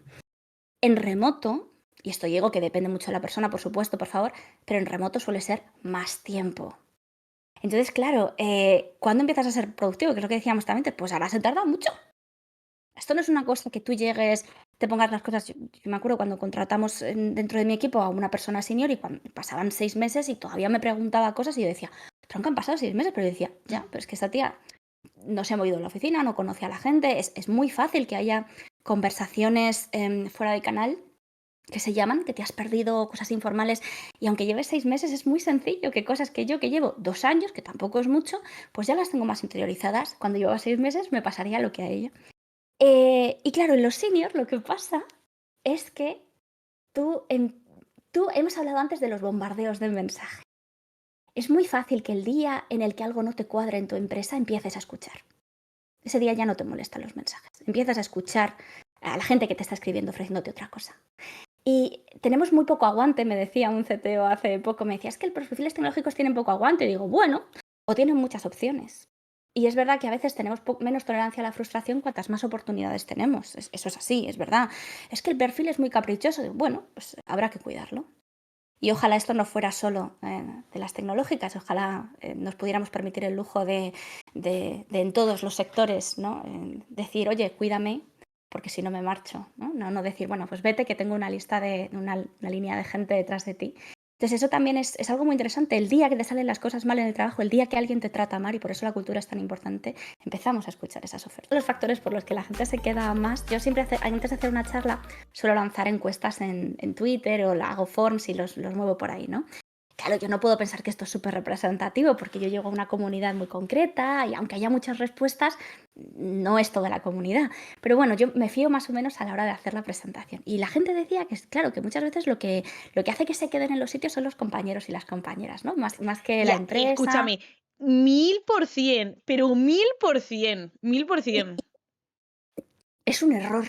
En remoto, y esto digo que depende mucho de la persona, por supuesto, por favor, pero en remoto suele ser más tiempo. Entonces, claro, ¿cuándo empiezas a ser productivo? Que es lo que decíamos también, pues ahora se tarda mucho. Esto no es una cosa que tú llegues, te pongas las cosas. Yo me acuerdo cuando contratamos dentro de mi equipo a una persona senior y pasaban 6 meses y todavía me preguntaba cosas y yo decía, pero que han pasado 6 meses, pero yo decía, ya, pero es que esta tía no se ha movido en la oficina, no conoce a la gente, es muy fácil que haya conversaciones fuera de canal que se llaman, que te has perdido cosas informales y aunque lleves 6 meses es muy sencillo que cosas que yo que llevo 2 años, que tampoco es mucho, pues ya las tengo más interiorizadas. Cuando llevaba 6 meses me pasaría lo que a ella. Y claro, en los seniors lo que pasa es que tú, hemos hablado antes de los bombardeos de mensaje. Es muy fácil que el día en el que algo no te cuadra en tu empresa empieces a escuchar. Ese día ya no te molestan los mensajes. Empiezas a escuchar a la gente que te está escribiendo ofreciéndote otra cosa. Y tenemos muy poco aguante, me decía un CTO hace poco, me decía, es que los perfiles tecnológicos tienen poco aguante. Y digo, bueno, o tienen muchas opciones. Y es verdad que a veces tenemos menos tolerancia a la frustración cuantas más oportunidades tenemos. Eso es así, es verdad. Es que el perfil es muy caprichoso. Digo, bueno, pues habrá que cuidarlo. Y ojalá esto no fuera solo de las tecnológicas, ojalá nos pudiéramos permitir el lujo de en todos los sectores, ¿no? Decir, oye, cuídame, porque si no me marcho, ¿no? No decir, bueno, pues vete que tengo una lista una línea de gente detrás de ti. Entonces eso también es algo muy interesante. El día que te salen las cosas mal en el trabajo, el día que alguien te trata mal, y por eso la cultura es tan importante, empezamos a escuchar esas ofertas. Los factores por los que la gente se queda más, yo siempre antes de hacer una charla suelo lanzar encuestas en Twitter o hago forms y los muevo por ahí, ¿no? Claro, yo no puedo pensar que esto es súper representativo porque yo llego a una comunidad muy concreta y aunque haya muchas respuestas, no es toda la comunidad. Pero bueno, yo me fío más o menos a la hora de hacer la presentación. Y la gente decía que, claro, que muchas veces lo que hace que se queden en los sitios son los compañeros y las compañeras, ¿no? Más que la Ya, empresa. escúchame, 1000%, pero 1000%, 1000%. Es un error.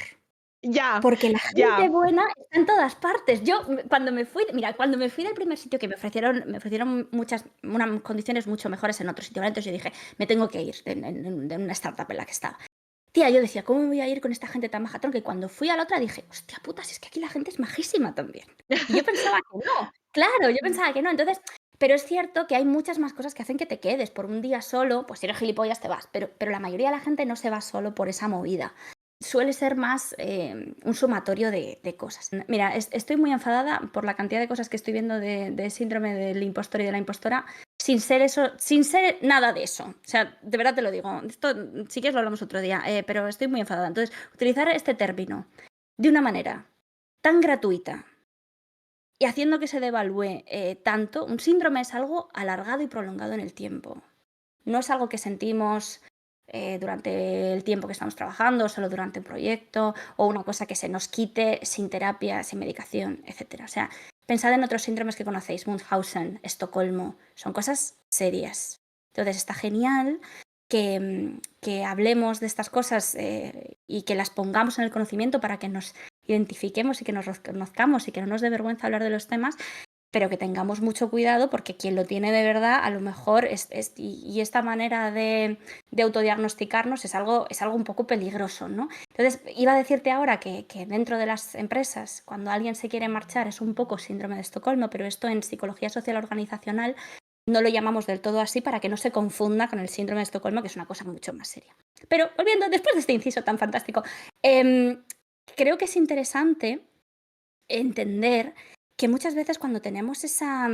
Ya, Porque la gente ya. buena está en todas partes. Yo, cuando me fui del primer sitio que me ofrecieron unas condiciones mucho mejores en otro sitio, ¿vale? Entonces yo dije, me tengo que ir de una startup en la que estaba. Tía, yo decía, ¿cómo me voy a ir con esta gente tan maja? Que cuando fui a la otra dije, hostia puta, si es que aquí la gente es majísima también. Y yo pensaba que no, claro, yo pensaba que no. Entonces, pero es cierto que hay muchas más cosas que hacen que te quedes. Por un día solo, pues si eres gilipollas te vas, pero la mayoría de la gente no se va solo por esa movida. Suele ser más un sumatorio de cosas. Mira, estoy muy enfadada por la cantidad de cosas que estoy viendo de síndrome del impostor y de la impostora, sin ser eso, sin ser nada de eso. O sea, de verdad te lo digo. Esto, si quieres, lo hablamos otro día, pero estoy muy enfadada. Entonces, utilizar este término de una manera tan gratuita y haciendo que se devalúe tanto, un síndrome es algo alargado y prolongado en el tiempo. No es algo que sentimos durante el tiempo que estamos trabajando, solo durante un proyecto, o una cosa que se nos quite sin terapia, sin medicación, etc. O sea, pensad en otros síndromes que conocéis, Munchausen, Estocolmo, son cosas serias. Entonces está genial que hablemos de estas cosas y que las pongamos en el conocimiento para que nos identifiquemos y que nos reconozcamos y que no nos dé vergüenza hablar de los temas, pero que tengamos mucho cuidado porque quien lo tiene de verdad a lo mejor y esta manera de autodiagnosticarnos es algo un poco peligroso, ¿no? Entonces, iba a decirte ahora que dentro de las empresas, cuando alguien se quiere marchar, es un poco síndrome de Estocolmo, pero esto en psicología social organizacional no lo llamamos del todo así para que no se confunda con el síndrome de Estocolmo, que es una cosa mucho más seria. Pero volviendo, después de este inciso tan fantástico, creo que es interesante entender que muchas veces cuando tenemos esa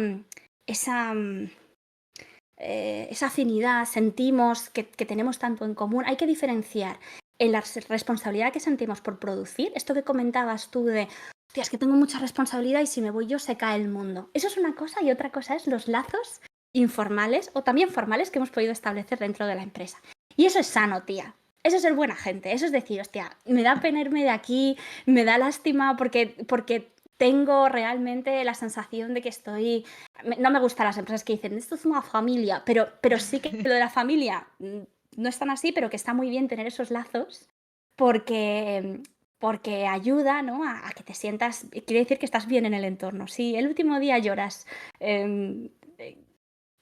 afinidad, sentimos que tenemos tanto en común, hay que diferenciar en la responsabilidad que sentimos por producir, esto que comentabas tú de, hostia, es que tengo mucha responsabilidad y si me voy yo se cae el mundo. Eso es una cosa y otra cosa es los lazos informales o también formales que hemos podido establecer dentro de la empresa. Y eso es sano, tía. Eso es ser buena gente. Eso es decir, hostia, me da pena irme de aquí, me da lástima porque tengo realmente la sensación de que estoy... No me gustan las empresas que dicen, esto es una familia, pero sí que lo de la familia no es tan así, pero que está muy bien tener esos lazos porque ayuda, ¿no? a que te sientas, quiere decir que estás bien en el entorno. Si el último día lloras,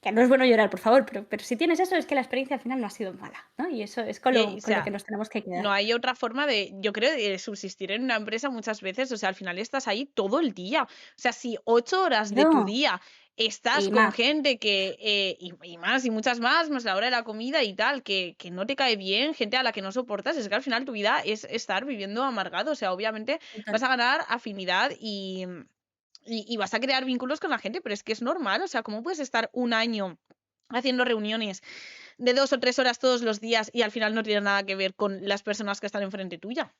que no es bueno llorar, por favor, pero si tienes eso es que la experiencia al final no ha sido mala, ¿no? Y eso es con O lo que sea, nos tenemos que no quedar. hay otra forma de, yo creo, de subsistir en una empresa muchas veces. O sea, al final estás ahí todo el día. O sea, si 8 horas de tu No, día estás y con más. gente que, y más, y muchas más la hora de la comida y tal, que no te cae bien, gente a la que no soportas, es que al final tu vida es estar viviendo amargado. O sea, obviamente vas a ganar afinidad y vas a crear vínculos con la gente, pero es que es normal. O sea, ¿cómo puedes estar un año haciendo reuniones de 2 o 3 horas todos los días y al final no tiene nada que ver con las personas que están enfrente tuya?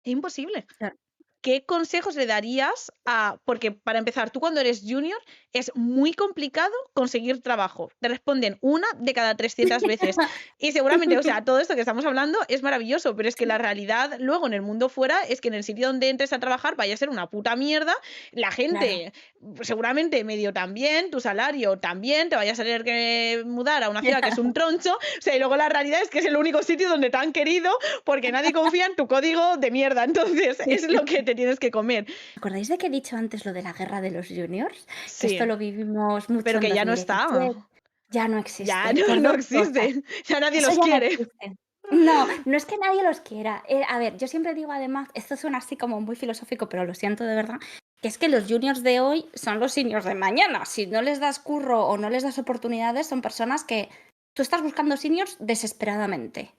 Es imposible. Claro. ¿Qué consejos le darías a...? Porque para empezar, tú cuando eres junior es muy complicado conseguir trabajo. Te responden una de cada 300 veces. Y seguramente, o sea, todo esto que estamos hablando es maravilloso, pero es que la realidad luego en el mundo fuera es que en el sitio donde entres a trabajar vaya a ser una puta mierda. La Claro. gente, pues, seguramente medio también, tu salario también, te vayas a tener que mudar a una ciudad que es un troncho. O sea, y luego la realidad es que es el único sitio donde te han querido porque nadie confía en tu código de mierda. Entonces, es lo que te tienes que comer. ¿Acordáis de que he dicho antes lo de la guerra de los juniors? Que esto Sí, lo vivimos mucho pero en que ya no está. 2017. Ya no Ya existe, no, por no 2 cosas. existe. Ya nadie Eso los ya no quiere. existe. No, no es que nadie los quiera. A ver, yo siempre digo además, esto suena así como muy filosófico, pero lo siento de verdad, Que es que los juniors de hoy son los seniors de mañana. Si no les das curro o no les das oportunidades, son personas que tú estás buscando seniors desesperadamente.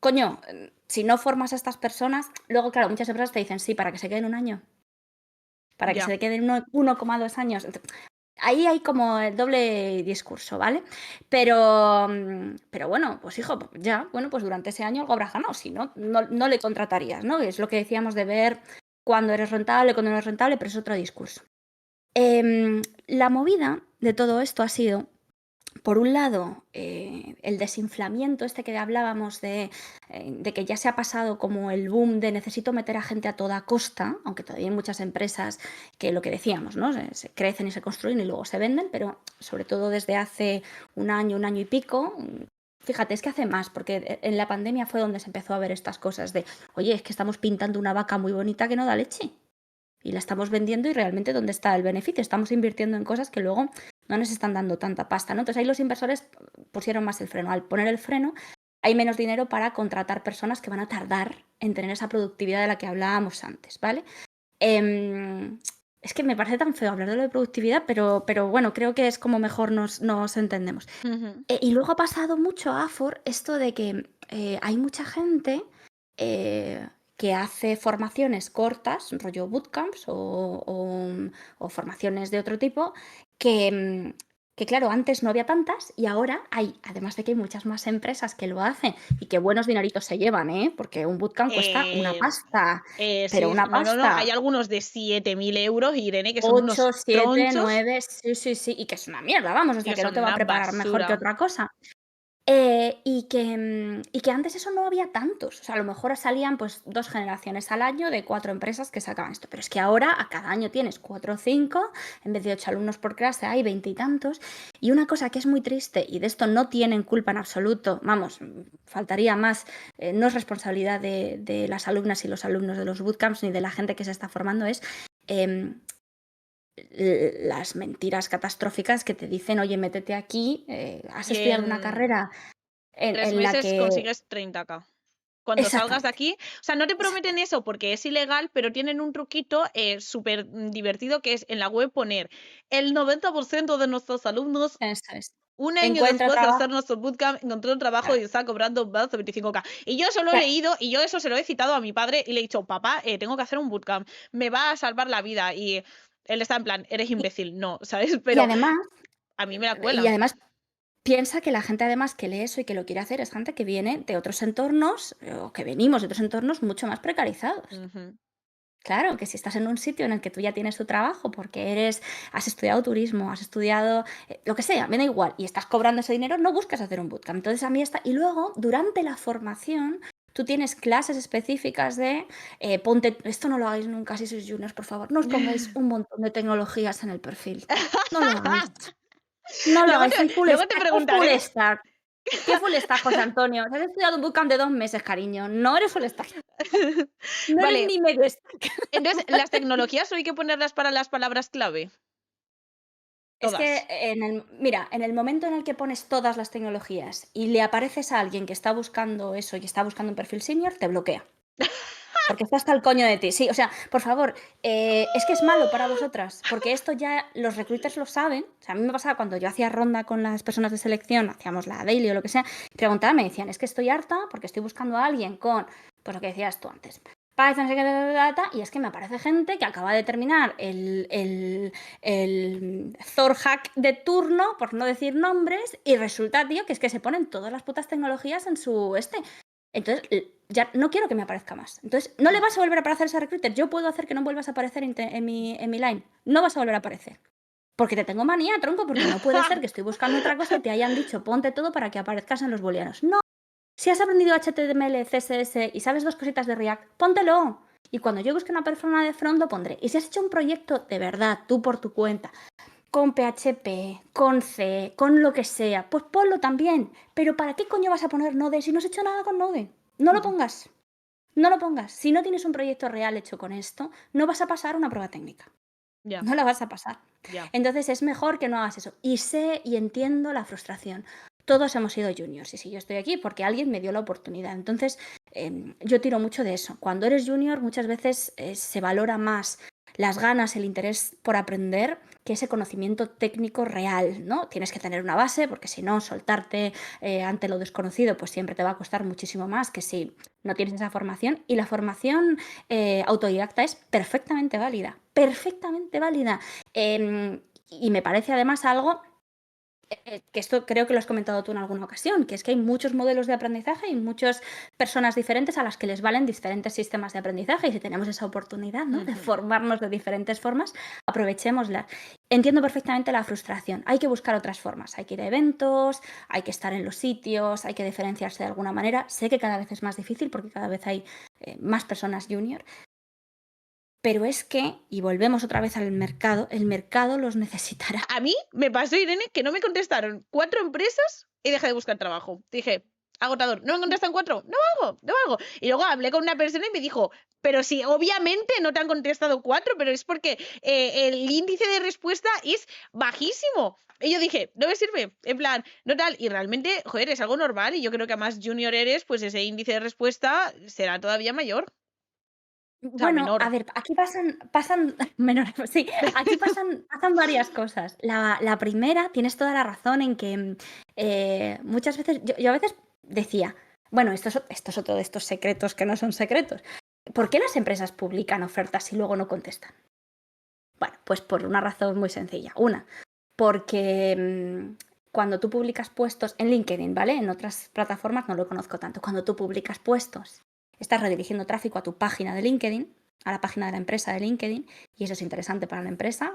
Coño, si no formas a estas personas, luego, claro, muchas empresas te dicen, sí, para que se queden un año, para que Ya. se queden 1,2 años. Ahí hay como el doble discurso, ¿vale? Pero bueno, pues hijo, ya, bueno, pues durante ese año algo habrás ganado, si no, no le contratarías, ¿no? Es lo que decíamos de ver cuándo eres rentable, cuándo no eres rentable, pero es otro discurso. La movida de todo esto ha sido, por un lado, el desinflamiento este que hablábamos de que ya se ha pasado como el boom de necesito meter a gente a toda costa, aunque todavía hay muchas empresas que lo que decíamos, ¿no? Se crecen y se construyen y luego se venden, pero sobre todo desde hace un año y pico. Fíjate, es que hace más, porque en la pandemia fue donde se empezó a ver estas cosas de, oye, es que estamos pintando una vaca muy bonita que no da leche. Y la estamos vendiendo y realmente ¿dónde está el beneficio? Estamos invirtiendo en cosas que luego no nos están dando tanta pasta, ¿no? Entonces ahí los inversores pusieron más el freno. Al poner el freno hay menos dinero para contratar personas que van a tardar en tener esa productividad de la que hablábamos antes, ¿vale? Es que me parece tan feo hablar de lo de productividad, pero bueno, creo que es como mejor nos entendemos. Y luego ha pasado mucho a Afor esto de que hay mucha gente que hace formaciones cortas, rollo bootcamps o formaciones de otro tipo, que claro, antes no había tantas y ahora hay, además de que hay muchas más empresas que lo hacen y que buenos dinaritos se llevan, ¿eh? Porque un bootcamp cuesta una pasta, pero Sí, una no, hay pasta. algunos de 7.000 euros, Irene, que son unos 8, 7, tronchos 9, sí, y que es una mierda, vamos, o y sea, que que no te son va a una preparar mejor que basura. otra cosa. Y que antes eso no había tantos. O sea, a lo mejor salían pues 2 generaciones al año de 4 empresas que sacaban esto. Pero es que ahora a cada año tienes 4 o 5, en vez de 8 alumnos por clase hay 20 y tantos. Y una cosa que es muy triste, y de esto no tienen culpa en absoluto, vamos, faltaría más, no es responsabilidad de las alumnas y los alumnos de los bootcamps ni de la gente que se está formando, es em, las mentiras catastróficas que te dicen, oye, métete aquí, has Y estudiado una en carrera tres en la meses que... consigues 30K. Cuando salgas de Exactamente, aquí, o sea, no te prometen exactamente. eso porque es ilegal, pero tienen un truquito súper divertido que es en la web poner el 90% de nuestros alumnos Eso es. un año Encuentra después de hacer trabajo. nuestro bootcamp encontró un trabajo y Claro, está cobrando más de 25K. Y yo eso lo he claro. leído y yo eso se lo he citado a mi padre y le he dicho, papá, tengo que hacer un bootcamp, me va a salvar la vida. Y él está en plan, eres Y, imbécil, no, ¿sabes? y Pero además, a mí me la y cuelan. además piensa que la gente además que lee eso y que lo quiere hacer es gente que viene de otros entornos o que venimos de otros entornos mucho más precarizados. Ujú. Claro, que si estás en un sitio en el que tú ya tienes tu trabajo porque has estudiado turismo, has estudiado lo que sea, me da igual, y estás cobrando ese dinero, no buscas hacer un bootcamp. Entonces a mí está... Y luego, durante la formación, tú tienes clases específicas de, ponte, esto no lo hagáis nunca si sois juniors, por favor, no os pongáis un montón de tecnologías en el perfil. No lo hagáis. No lo luego, hagáis. te, luego te Es full preguntaré, stack. ¿Qué full stack, José Antonio? Has estudiado un bootcamp de 2 meses, cariño. No eres full stack. No eres vale, ni medio stack. entonces, las tecnologías hay que ponerlas para las palabras clave, Es que todas. mira, en el momento en el que pones todas las tecnologías y le apareces a alguien que está buscando eso y está buscando un perfil senior, te bloquea. Porque está hasta el coño de ti. Sí, o sea, por favor, es que es malo para vosotras, porque esto ya los recruiters lo saben. O sea, a mí me pasaba cuando yo hacía ronda con las personas de selección, hacíamos la daily o lo que sea, preguntaban, me decían, es que estoy harta porque estoy buscando a alguien con, pues lo que decías tú antes, Python, no sé qué, y es que me aparece gente que acaba de terminar el Thor hack de turno, por no decir nombres, y resulta, tío, que es que se ponen todas las putas tecnologías en su Entonces, ya no quiero que me aparezca más. Entonces, no le vas a volver a aparecer a ese recruiter. Yo puedo hacer que no vuelvas a aparecer en mi line. No vas a volver a aparecer. Porque te tengo manía, tronco, porque no puede ser que estoy buscando otra cosa y te hayan dicho ponte todo para que aparezcas en los booleanos. No. Si has aprendido HTML, CSS y sabes 2 cositas de React, póntelo. Y cuando yo busque una persona de front, lo pondré. Y si has hecho un proyecto de verdad, tú por tu cuenta, con PHP, con C, con lo que sea, pues ponlo también. Pero ¿para qué coño vas a poner Node si no has hecho nada con Node? No lo pongas. No lo pongas. Si no tienes un proyecto real hecho con esto, no vas a pasar una prueba técnica. Ya, No la vas a pasar. ya. Entonces es mejor que no hagas eso. Y sé y entiendo la frustración. Todos hemos sido juniors. Y si yo estoy aquí, porque alguien me dio la oportunidad. Entonces, yo tiro mucho de eso. Cuando eres junior, muchas veces se valora más las ganas, el interés por aprender, que ese conocimiento técnico real, ¿no? Tienes que tener una base, porque si no, soltarte ante lo desconocido, pues siempre te va a costar muchísimo más que si no tienes esa formación. Y la formación autodidacta es perfectamente válida, perfectamente válida. Y me parece además algo que esto creo que lo has comentado tú en alguna ocasión, que es que hay muchos modelos de aprendizaje y muchas personas diferentes a las que les valen diferentes sistemas de aprendizaje, y si tenemos esa oportunidad, ¿no?, de formarnos de diferentes formas, aprovechémosla. Entiendo perfectamente la frustración. Hay que buscar otras formas. Hay que ir a eventos, hay que estar en los sitios, hay que diferenciarse de alguna manera. Sé que cada vez es más difícil porque cada vez hay más personas junior, pero es que, y volvemos otra vez al mercado, el mercado los necesitará. A mí me pasó, Irene, que no me contestaron 4 empresas y dejé de buscar trabajo. Dije, agotador, ¿no me contestan 4? No hago, no hago. Y luego hablé con una persona y me dijo, pero sí, obviamente no te han contestado 4, pero es porque el índice de respuesta es bajísimo. Y yo dije, no me sirve, en plan, no tal. Y realmente, joder, es algo normal y yo creo que a más junior eres, pues ese índice de respuesta será todavía mayor. O sea, Bueno, a menor. ver, aquí pasan menores, pues sí, aquí pasan varias cosas. La primera, tienes toda la razón en que, muchas veces yo a veces decía, bueno, esto es otro de estos secretos que no son secretos. ¿Por qué las empresas publican ofertas y luego no contestan? Bueno, pues por una razón muy sencilla. Una, porque, cuando tú publicas puestos en LinkedIn, ¿vale? En otras plataformas no lo conozco tanto. Cuando tú publicas puestos, estás redirigiendo tráfico a tu página de LinkedIn, a la página de la empresa de LinkedIn, y eso es interesante para la empresa.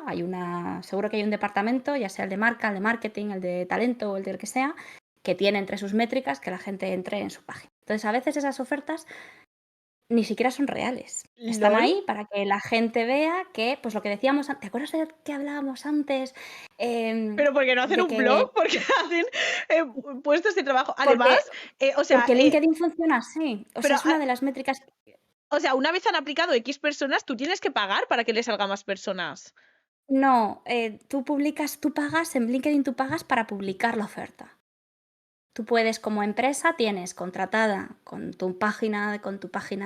Seguro que hay un departamento, ya sea el de marca, el de marketing, el de talento o el del que sea, que tiene entre sus métricas que la gente entre en su página. Entonces, a veces esas ofertas ni siquiera son reales. Están ¿Lol? ahí para que la gente vea que, pues lo que decíamos, ¿te acuerdas de que hablábamos antes? Pero ¿por qué no hacen De un que blog? ¿Por qué hacen puestos de trabajo? Además, porque, o sea, porque LinkedIn funciona así. O sea, pero, es una de las métricas. o sea, una vez han aplicado X personas, tú tienes que pagar para que le salga más personas. No, tú pagas, en LinkedIn tú pagas para publicar la oferta. Tú puedes, como empresa, tienes contratada con tu página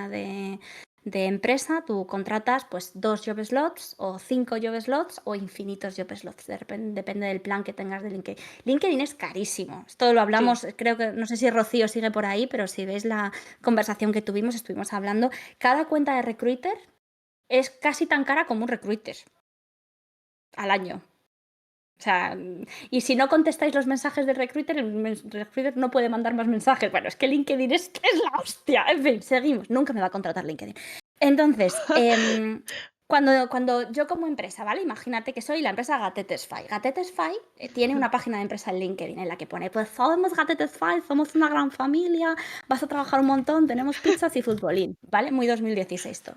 de empresa, tú contratas pues 2 job slots o 5 job slots o infinitos job slots, depende del plan que tengas de LinkedIn. LinkedIn es carísimo. Esto lo Sí. hablamos, creo que, no sé si Rocío sigue por ahí, pero si veis la conversación que tuvimos, estuvimos hablando, cada cuenta de recruiter es casi tan cara como un recruiter al año. O sea, y si no contestáis los mensajes del recruiter, recruiter no puede mandar más mensajes. Bueno, es que LinkedIn es la hostia. En fin, seguimos. Nunca me va a contratar LinkedIn. Entonces, cuando yo como empresa, ¿vale? Imagínate que soy la empresa Gatetesfy. Gatetesfy tiene una página de empresa en LinkedIn en la que pone, pues somos Gatetesfy, somos una gran familia, vas a trabajar un montón, tenemos pizzas y futbolín, ¿vale? Muy 2016 todo.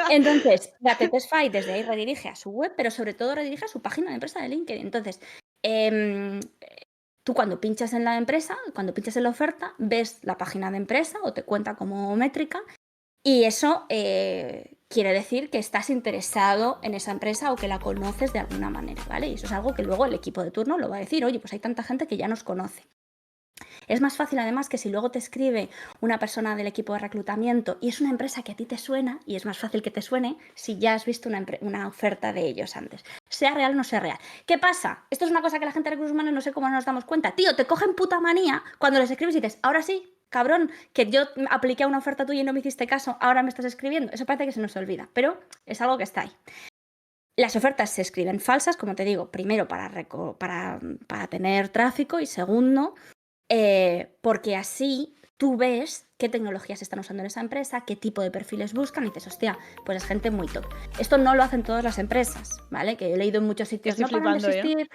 Entonces, Gatetesfy desde ahí redirige a su web, pero sobre todo redirige a su página de empresa de LinkedIn. Entonces, em, tú cuando pinchas en la empresa, cuando pinchas en la oferta, ves la página de empresa o te cuenta como métrica, y eso quiere decir que estás interesado en esa empresa o que la conoces de alguna manera, ¿vale? Y eso es algo que luego el equipo de turno lo va a decir, oye, pues hay tanta gente que ya nos conoce. Es más fácil además que si luego te escribe una persona del equipo de reclutamiento y es una empresa que a ti te suena, y es más fácil que te suene si ya has visto una oferta de ellos antes. Sea real o no sea real. ¿Qué pasa? Esto es una cosa que la gente de recursos humanos no sé cómo nos damos cuenta. Tío, te cogen puta manía cuando les escribes y dices, ahora sí, cabrón, que yo apliqué a una oferta tuya y no me hiciste caso, ahora me estás escribiendo. Eso parece que se nos olvida, pero es algo que está ahí. Las ofertas se escriben falsas, como te digo, primero para tener tráfico y segundo, porque así tú ves qué tecnologías están usando en esa empresa, qué tipo de perfiles buscan y dices, hostia, pues es gente muy top. Esto no lo hacen todas las empresas, ¿vale? Que he leído en muchos sitios, Estoy no paran de flipando, ¿eh? existir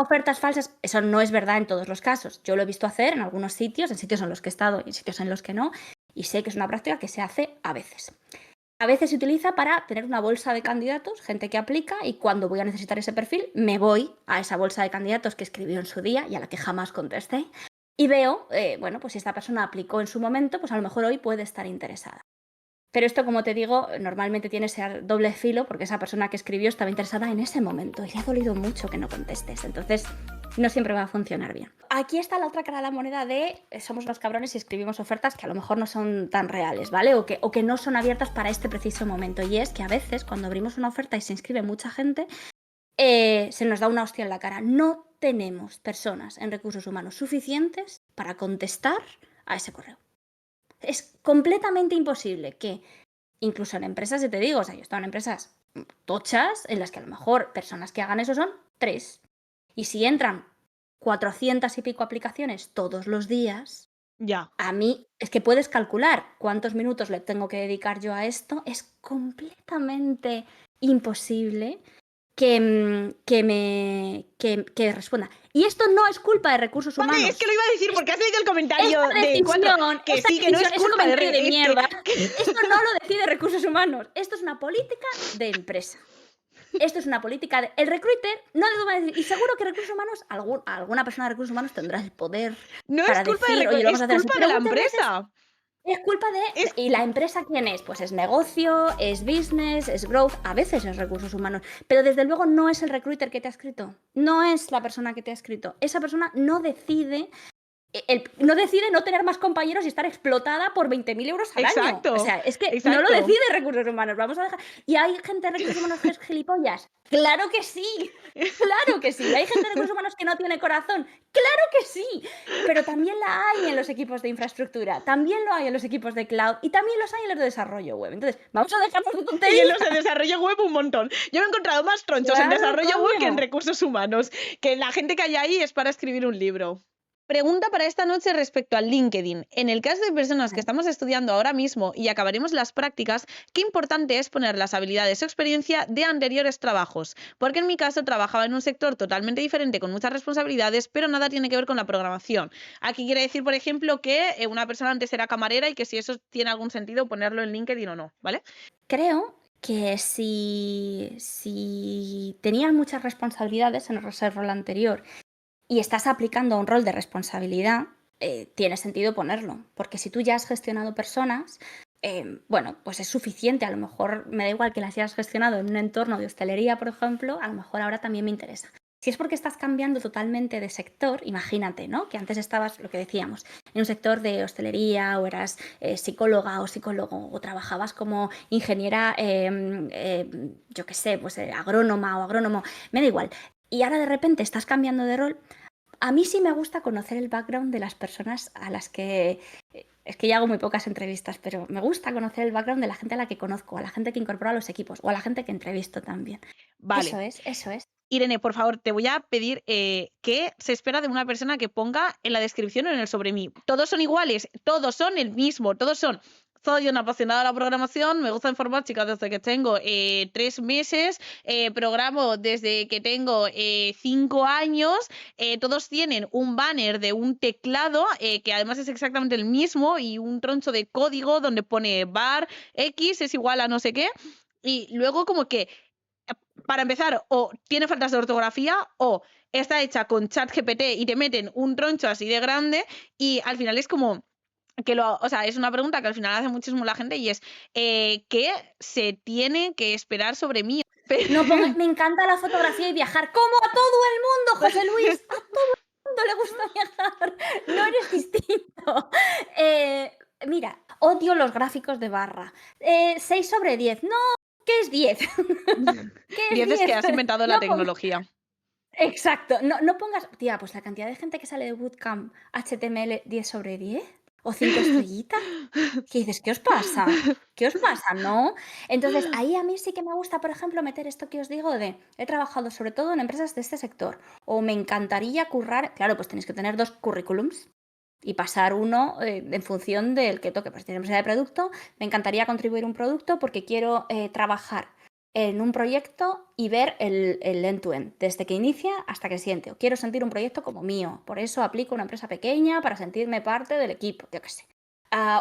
ofertas falsas. Eso no es verdad en todos los casos. Yo lo he visto hacer en algunos sitios, en sitios en los que he estado y en sitios en los que no, y sé que es una práctica que se hace a veces. A veces se utiliza para tener una bolsa de candidatos, gente que aplica, y cuando voy a necesitar ese perfil, me voy a esa bolsa de candidatos que escribió en su día y a la que jamás contesté, y veo, bueno, pues si esta persona aplicó en su momento, pues a lo mejor hoy puede estar interesada. Pero esto, como te digo, normalmente tiene ese doble filo porque esa persona que escribió estaba interesada en ese momento y le ha dolido mucho que no contestes. Entonces, no siempre va a funcionar bien. Aquí está la otra cara de la moneda de somos los cabrones y escribimos ofertas que a lo mejor no son tan reales, ¿vale? O que no son abiertas para este preciso momento. Y es que a veces, cuando abrimos una oferta y se inscribe mucha gente, se nos da una hostia en la cara. No tenemos personas en recursos humanos suficientes para contestar a ese correo. Es completamente imposible que, incluso en empresas, te digo, o sea, yo he estado en empresas tochas en las que a lo mejor personas que hagan eso son 3. Y si entran 400 y pico aplicaciones todos los días, Ya. a mí es que puedes calcular cuántos minutos le tengo que dedicar yo a esto. Es completamente imposible que responda. Y esto no es culpa de recursos Vale, humanos. es que lo iba a decir porque has leído el comentario Esta de 4. decisión, Que esta sí, que no es decisión, ese culpa de comentario de es que- mierda, esto no lo decide recursos humanos. Esto es una política de empresa. Esto es una política de... El recruiter no le va a decir... Y seguro que recursos humanos, alguna persona de recursos humanos tendrá el poder No es para culpa decir, oye, lo vamos es a hacer así. culpa de Pero la muchas veces empresa. es culpa Es ¿Y la empresa quién es? Pues es negocio, es business, es growth, a veces es recursos humanos. Pero desde luego no es el recruiter que te ha escrito. No es la persona que te ha escrito. Esa persona no decide... no decide no tener más compañeros y estar explotada por 20.000 euros al año. O sea, es que no lo decide recursos humanos. Vamos a dejar... ¿Y hay gente de recursos humanos que es gilipollas? ¡Claro que sí! ¡Claro que sí! ¿Hay gente de recursos humanos que no tiene corazón? ¡Claro que sí! Pero también la hay en los equipos de infraestructura, también lo hay en los equipos de cloud y también los hay en los de desarrollo web. Entonces, vamos a dejarnos de Y en tonterías. los de desarrollo web un montón. Yo he encontrado más tronchos en Claro, desarrollo web que en coño. recursos humanos. Que la gente que hay ahí es para escribir un libro. Pregunta para esta noche respecto al LinkedIn. En el caso de personas que estamos estudiando ahora mismo y acabaremos las prácticas, ¿qué importante es poner las habilidades o experiencia de anteriores trabajos? Porque en mi caso trabajaba en un sector totalmente diferente con muchas responsabilidades, pero nada tiene que ver con la programación. Aquí quiere decir, por ejemplo, que una persona antes era camarera y que si eso tiene algún sentido ponerlo en LinkedIn o no, ¿vale? Creo que si tenías muchas responsabilidades en ese rol anterior y estás aplicando un rol de responsabilidad, tiene sentido ponerlo. Porque si tú ya has gestionado personas, bueno, pues es suficiente. A lo mejor me da igual que las hayas gestionado en un entorno de hostelería, por ejemplo, a lo mejor ahora también me interesa. Si es porque estás cambiando totalmente de sector, imagínate, ¿no? Que antes estabas, lo que decíamos, en un sector de hostelería o eras psicóloga o psicólogo o trabajabas como ingeniera, yo qué sé, pues agrónoma o agrónomo, me da igual. Y ahora de repente estás cambiando de rol. A mí sí me gusta conocer el background de las personas a las que... Es que ya hago muy pocas entrevistas, pero me gusta conocer el background de la gente a la que conozco, a la gente que incorpora a los equipos o a la gente que entrevisto también. Vale. Eso es. Irene, por favor, te voy a pedir qué se espera de una persona que ponga en la descripción o en el sobre mí. Todos son iguales, todos son el mismo, todos son... Soy una apasionada de la programación, me gusta informática desde que tengo 3 meses, programo desde que tengo 5 años, todos tienen un banner de un teclado que además es exactamente el mismo y un troncho de código donde pone bar X es igual a no sé qué y luego como que para empezar, o tiene faltas de ortografía o está hecha con ChatGPT y te meten un troncho así de grande y al final es como que o sea, es una pregunta que al final hace muchísimo la gente y es ¿qué se tiene que esperar sobre mí? No me encanta la fotografía y viajar, como a todo el mundo, José Luis, a todo el mundo le gusta viajar, no eres distinto. Mira, odio los gráficos de barra. 6 sobre 10, no, ¿qué es 10? ¿Qué es 10 es que 10? has inventado la No tecnología. Exacto, no pongas, tía, pues la cantidad de gente que sale de Bootcamp HTML 10 sobre 10 o 5 estrellitas. ¿Qué dices? ¿Qué os pasa? ¿Qué os pasa? ¿No? Entonces, ahí a mí sí que me gusta, por ejemplo, meter esto que os digo de, he trabajado sobre todo en empresas de este sector, o me encantaría currar, claro, pues tenéis que tener 2 currículums y pasar uno en función del que toque. Pues si tienes empresa de producto, me encantaría contribuir un producto porque quiero trabajar en un proyecto y ver el end-to-end, desde que inicia hasta que siente. O quiero sentir un proyecto como mío, por eso aplico una empresa pequeña para sentirme parte del equipo, yo qué sé.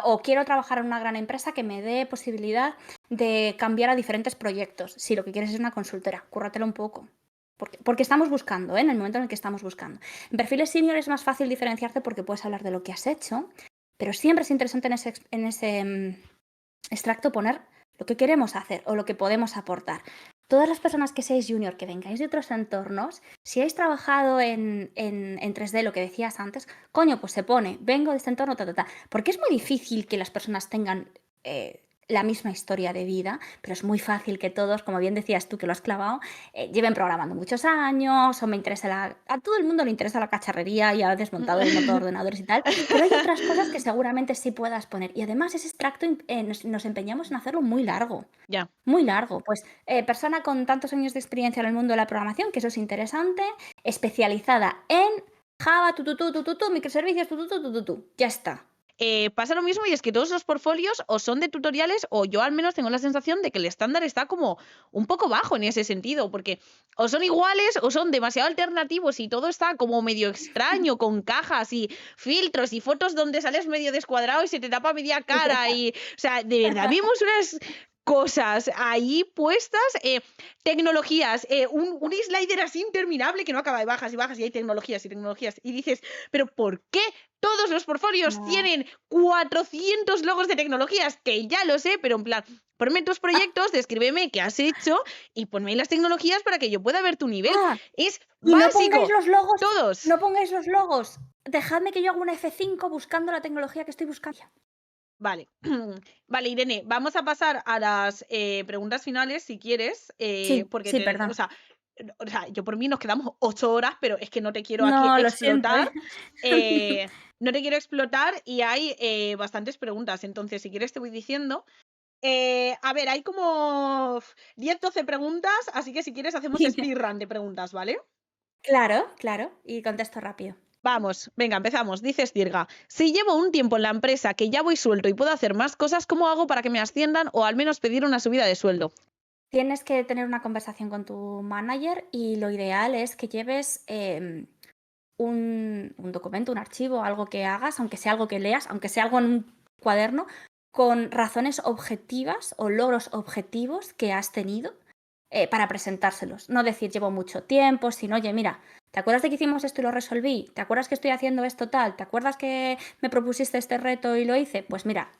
O quiero trabajar en una gran empresa que me dé posibilidad de cambiar a diferentes proyectos. Si lo que quieres es una consultora, cúrratelo un poco. Porque estamos buscando, en el momento en el que estamos buscando. En perfiles senior es más fácil diferenciarte porque puedes hablar de lo que has hecho, pero siempre es interesante en ese extracto poner lo que queremos hacer o lo que podemos aportar. Todas las personas que seáis junior, que vengáis de otros entornos, si habéis trabajado en 3D, lo que decías antes, coño, pues se pone, vengo de este entorno, ta, ta, ta. Porque es muy difícil que las personas tengan la misma historia de vida, pero es muy fácil que todos, como bien decías tú que lo has clavado, lleven programando muchos años, o me interesa a todo el mundo le interesa la cacharrería y ha desmontado el motor de ordenadores y tal, pero hay otras cosas que seguramente sí puedas poner. Y además ese extracto nos empeñamos en hacerlo muy largo. Ya. Muy largo. Pues persona con tantos años de experiencia en el mundo de la programación, que eso es interesante, especializada en Java, microservicios, ya está. Pasa lo mismo y es que todos los portfolios o son de tutoriales o yo al menos tengo la sensación de que el estándar está como un poco bajo en ese sentido, porque o son iguales o son demasiado alternativos y todo está como medio extraño, con cajas y filtros y fotos donde sales medio descuadrado y se te tapa media cara y, o sea, de verdad vimos unas cosas ahí puestas, tecnologías, un slider así interminable que no acaba de bajas y bajas y hay tecnologías y tecnologías y dices, pero ¿por qué todos los portfolios No. tienen 400 logos de tecnologías? Que ya lo sé, pero en plan, ponme tus proyectos, descríbeme qué has hecho y ponme las tecnologías para que yo pueda ver tu nivel. Ah, Es y no pongáis básico. los logos, Todos. no pongáis los logos. Dejadme que yo haga un F5 buscando la tecnología que estoy buscando. Vale. Vale, Irene, vamos a pasar a las preguntas finales si quieres, Sí, porque sí, perdón. o sea, yo por mí nos quedamos 8 horas, pero es que no te quiero aquí No, lo siento, explotar. No te quiero explotar y hay bastantes preguntas. Entonces, si quieres, te voy diciendo. A ver, hay como 10, 12 preguntas, así que si quieres, hacemos speedrun de preguntas, ¿vale? Claro, claro, y contesto rápido. Vamos, venga, empezamos. Dices Dirga, si llevo un tiempo en la empresa que ya voy suelto y puedo hacer más cosas, ¿cómo hago para que me asciendan o al menos pedir una subida de sueldo? Tienes que tener una conversación con tu manager y lo ideal es que lleves un documento, un archivo, algo que hagas, aunque sea algo que leas, aunque sea algo en un cuaderno, con razones objetivas o logros objetivos que has tenido para presentárselos. No decir llevo mucho tiempo, sino oye, mira, ¿te acuerdas de que hicimos esto y lo resolví? ¿Te acuerdas que estoy haciendo esto tal? ¿Te acuerdas que me propusiste este reto y lo hice? Pues mira,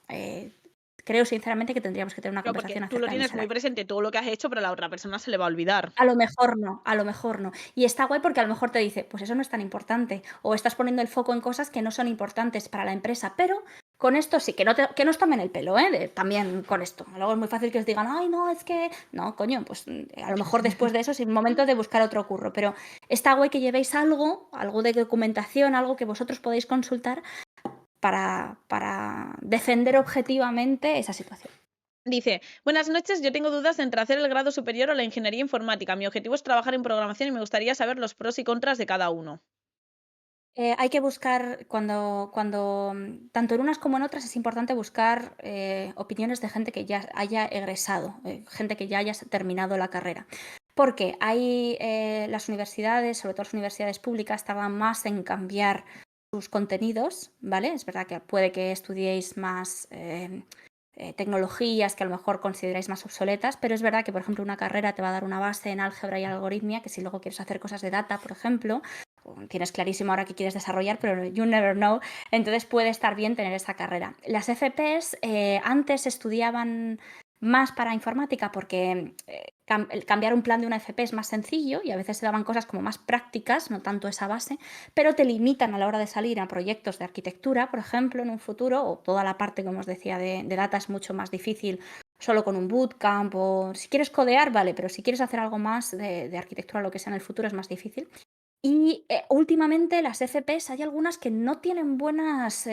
creo sinceramente que tendríamos que tener una Claro, porque conversación tú lo acerca de mi tienes muy salario. presente todo lo que has hecho, pero a la otra persona se le va a olvidar. A lo mejor no, a lo mejor no. Y está guay porque a lo mejor te dice, pues eso no es tan importante. O estás poniendo el foco en cosas que no son importantes para la empresa. Pero con esto sí, que no os tomen el pelo, ¿eh? También con esto. Luego es muy fácil que os digan, ay, no, es que. No, coño, pues a lo mejor después de eso es el momento de buscar otro curro. Pero está guay que llevéis algo de documentación, algo que vosotros podéis consultar para defender objetivamente esa situación. Dice, buenas noches, yo tengo dudas entre hacer el grado superior o la ingeniería informática. Mi objetivo es trabajar en programación y me gustaría saber los pros y contras de cada uno. Hay que buscar, tanto en unas como en otras, es importante buscar opiniones de gente que ya haya egresado, gente que ya haya terminado la carrera. Porque hay las universidades, sobre todo las universidades públicas, tardan más en cambiar sus contenidos, ¿vale? Es verdad que puede que estudiéis más tecnologías que a lo mejor consideráis más obsoletas, pero es verdad que, por ejemplo, una carrera te va a dar una base en álgebra y algoritmia, que si luego quieres hacer cosas de data, por ejemplo, tienes clarísimo ahora que quieres desarrollar, pero you never know, entonces puede estar bien tener esa carrera. Las FPs antes estudiaban más para informática porque cambiar un plan de una FP es más sencillo y a veces se daban cosas como más prácticas, no tanto esa base, pero te limitan a la hora de salir a proyectos de arquitectura, por ejemplo, en un futuro, o toda la parte, como os decía, de data es mucho más difícil solo con un bootcamp o si quieres codear, vale, pero si quieres hacer algo más de arquitectura, lo que sea en el futuro, es más difícil. Y últimamente las FPs hay algunas que no tienen buenas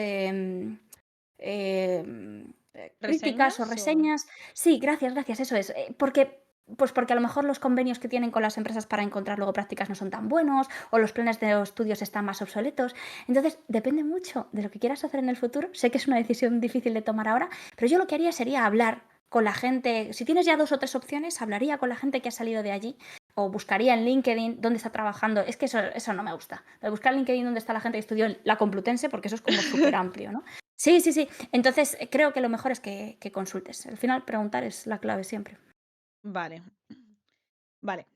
críticas o ¿Reseñas o...? reseñas. Sí, gracias, gracias, eso es. Porque a lo mejor los convenios que tienen con las empresas para encontrar luego prácticas no son tan buenos o los planes de los estudios están más obsoletos. Entonces, depende mucho de lo que quieras hacer en el futuro. Sé que es una decisión difícil de tomar ahora, pero yo lo que haría sería hablar con la gente. Si tienes ya 2 o 3 opciones, hablaría con la gente que ha salido de allí o buscaría en LinkedIn dónde está trabajando. Es que eso no me gusta. Buscar en LinkedIn dónde está la gente que estudió en la Complutense, porque eso es como súper amplio, ¿no? Sí, sí, sí. Entonces, creo que lo mejor es que consultes. Al final, preguntar es la clave siempre. Vale, vale.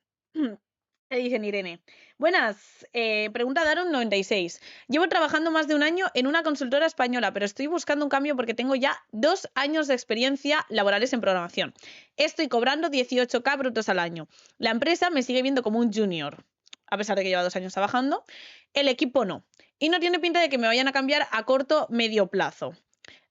Le dicen Irene. Buenas, pregunta Daron96. Llevo trabajando más de un año en una consultora española, pero estoy buscando un cambio porque tengo ya 2 años de experiencia laborales en programación. Estoy cobrando 18K brutos al año. La empresa me sigue viendo como un junior, a pesar de que lleva 2 años trabajando. El equipo no. Y no tiene pinta de que me vayan a cambiar a corto medio plazo.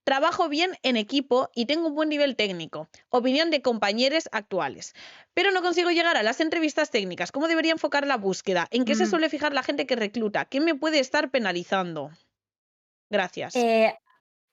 Trabajo bien en equipo y tengo un buen nivel técnico. Opinión de compañeros actuales. Pero no consigo llegar a las entrevistas técnicas. ¿Cómo debería enfocar la búsqueda? ¿En qué se Mm, suele fijar la gente que recluta? ¿Qué me puede estar penalizando? Gracias. eh,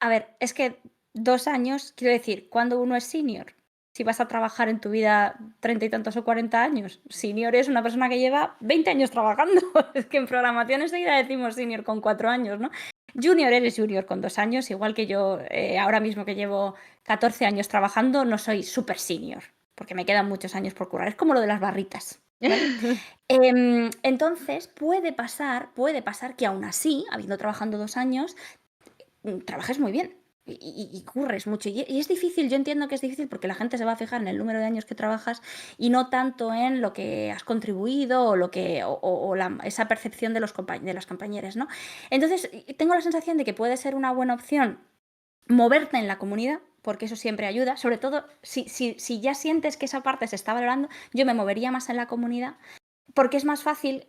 a ver, es que 2 años, quiero decir, ¿cuándo uno es senior? Si vas a trabajar en tu vida 30 y tantos o 40 años. Senior es una persona que lleva 20 años trabajando. Es que en programación enseguida decimos senior con 4 años, ¿no? Junior eres junior con 2 años, igual que yo ahora mismo que llevo 14 años trabajando, no soy super senior, porque me quedan muchos años por currar. Es como lo de las barritas, ¿vale? Entonces, puede pasar que aún así, habiendo trabajado 2 años, trabajes muy bien y curres mucho. Y es difícil, yo entiendo que es difícil porque la gente se va a fijar en el número de años que trabajas y no tanto en lo que has contribuido o lo que esa percepción de las compañeras, ¿no? Entonces, tengo la sensación de que puede ser una buena opción moverte en la comunidad, porque eso siempre ayuda, sobre todo si ya sientes que esa parte se está valorando, yo me movería más en la comunidad porque es más fácil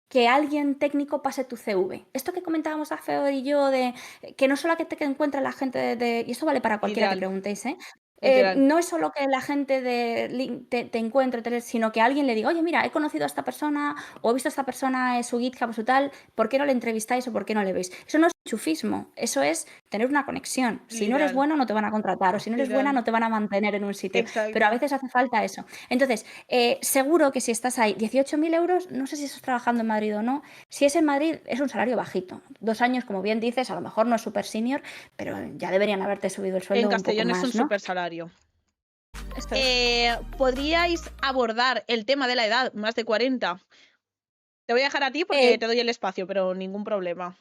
que alguien técnico pase tu CV. Esto que comentábamos a Feo y yo de que no solo que te encuentra la gente y esto vale para cualquiera que Literal, preguntéis, ¿eh? literal. No es solo que la gente de te encuentre, sino que alguien le diga, oye, mira, he conocido a esta persona o he visto a esta persona en su GitHub o su tal, ¿por qué no le entrevistáis o por qué no le veis? Eso no es chufismo, eso es tener una conexión. Si no eres Literal, bueno, no te van a contratar, o si no eres buena, literal. no te van a mantener en un sitio. Pero a Exacto. veces hace falta eso. Entonces, seguro que si estás ahí, 18.000 euros, no sé si estás trabajando en Madrid o no. Si es en Madrid, es un salario bajito. 2 años, como bien dices, a lo mejor no es súper senior, pero ya deberían haberte subido el En sueldo un poco Castellón es un más, ¿no? super salario. Esto es. ¿Podríais abordar el tema de la edad, más de 40? Te voy a dejar a ti porque Eh, te doy el espacio, pero ningún problema.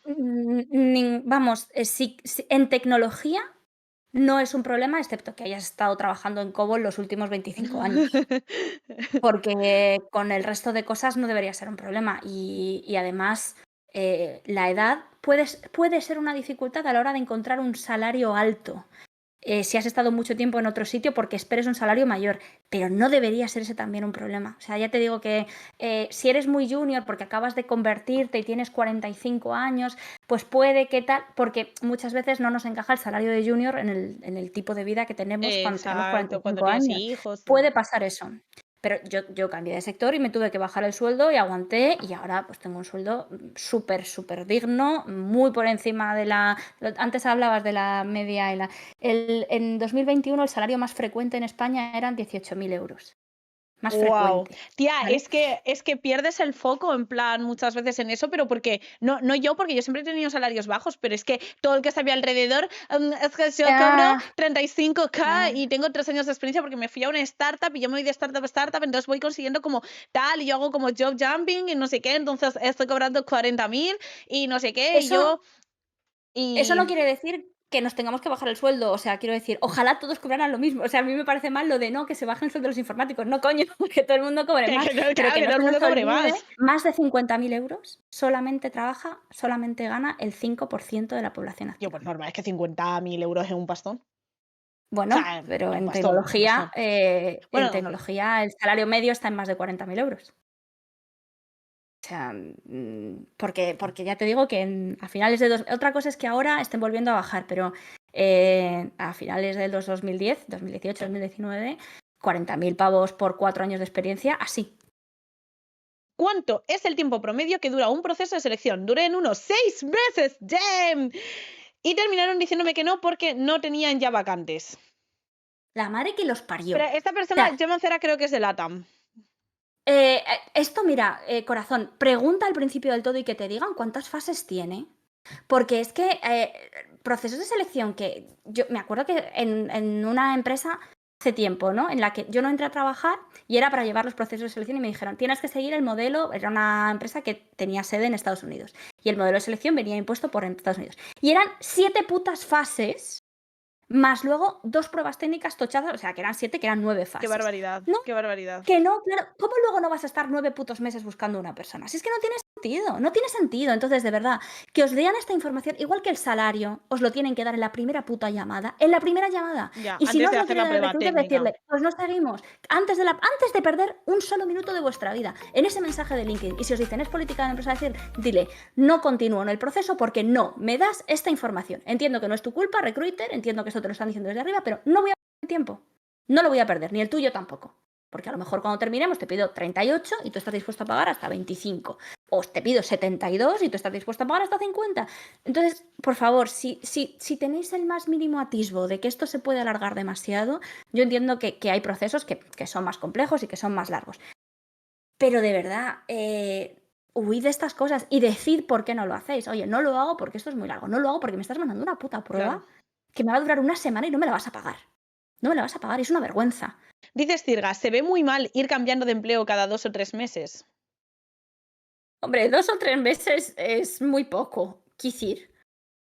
Vamos, en tecnología no es un problema, excepto que hayas estado trabajando en COBOL los últimos 25 años. Porque con el resto de cosas no debería ser un problema. Y además, la edad puede ser una dificultad a la hora de encontrar un salario alto. Si has estado mucho tiempo en otro sitio porque esperes un salario mayor, pero no debería ser ese también un problema. O sea, ya te digo que si eres muy junior porque acabas de convertirte y tienes 45 años, pues puede que tal, porque muchas veces no nos encaja el salario de junior en el tipo de vida que tenemos cuando tenemos Exacto, cuando 45 tienes años. hijos. Puede pasar eso. Pero yo cambié de sector y me tuve que bajar el sueldo y aguanté y ahora pues tengo un sueldo súper, súper digno, muy por encima de la... Antes hablabas de la media y la... En 2021 el salario más frecuente en España eran 18.000 euros. Más Wow. frecuente, Tía, ¿vale? es que pierdes el foco en plan muchas veces en eso, pero porque no yo, porque yo siempre he tenido salarios bajos, pero es que todo el que está a mi alrededor, es que yo cobro Ah, 35K ah, y tengo 3 años de experiencia porque me fui a una startup y yo me voy de startup a startup, entonces voy consiguiendo como tal y yo hago como job jumping y no sé qué, entonces estoy cobrando 40.000 y no sé qué, y eso yo Eso y no quiere decir que nos tengamos que bajar el sueldo, o sea, quiero decir, ojalá todos cobraran lo mismo. O sea, a mí me parece mal lo de no, que se bajen el sueldo de los informáticos. No, coño, que todo el mundo cobre más, pero claro, que que no todo el se mundo nos cobre olvide, más. más de 50.000 euros solamente gana el 5% de la población Yo, activa. pues normal, es que 50.000 euros es un pastón. O Bueno, sea, pero un pastón, un pastón. en Bueno, tecnología el salario medio está en más de 40.000 euros. O sea, porque ya te digo que a finales de... Otra cosa es que ahora estén volviendo a bajar, pero a finales del 2010, 2018, 2019, 40.000 pavos por 4 años de experiencia, así. ¿cuánto es el tiempo promedio que dura un proceso de selección? Duré en unos 6 meses, ¡damn! Y terminaron diciéndome que no porque no tenían ya vacantes. La madre que los Pero parió. esta O persona, sea, yo Mancera, creo que es de LATAM. esto, mira, corazón, pregunta al principio del todo y que te digan cuántas fases tiene. Porque es que procesos de selección que yo me acuerdo que en una empresa hace tiempo, ¿no? En la que yo no entré a trabajar y era para llevar los procesos de selección y me dijeron, tienes que seguir el modelo, era una empresa que tenía sede en Estados Unidos y el modelo de selección venía impuesto por Estados Unidos. Y eran 7 putas fases, más luego 2 pruebas técnicas tochadas, o sea, que eran 7, que eran 9 Qué fases. barbaridad, No, qué barbaridad. que no, claro, ¿cómo luego no vas a estar 9 putos meses buscando una persona? Si es que no tiene sentido, no tiene sentido. Entonces, de verdad, que os lean esta información, igual que el salario, os lo tienen que dar en la primera puta llamada, en la primera llamada. Ya, Y si no antes os de lo hacer quiere la dar el prueba recruiter, técnica. decirle, pues no seguimos, antes de perder un solo minuto de vuestra vida, en ese mensaje de LinkedIn. Y si os dicen, es política de la empresa, decir, dile, no continúo en el proceso porque no me das esta información. Entiendo que no es tu culpa, recruiter, entiendo que esto te lo están diciendo desde arriba, pero no voy a perder tiempo. No lo voy a perder, ni el tuyo tampoco. Porque a lo mejor cuando terminemos te pido 38 y tú estás dispuesto a pagar hasta 25. O te pido 72 y tú estás dispuesto a pagar hasta 50. Entonces, por favor, si tenéis el más mínimo atisbo de que esto se puede alargar demasiado, yo entiendo que hay procesos que son más complejos y que son más largos. Pero de verdad, huid de estas cosas y decid por qué no lo hacéis. Oye, no lo hago porque esto es muy largo. No lo hago porque me estás mandando una puta prueba Claro. que me va a durar una semana y no me la vas a pagar. No me la vas a pagar, es una vergüenza. Dices, Tirga, se ve muy mal ir cambiando de empleo cada 2 o 3 meses. Hombre, 2 o 3 meses es muy poco, quisir.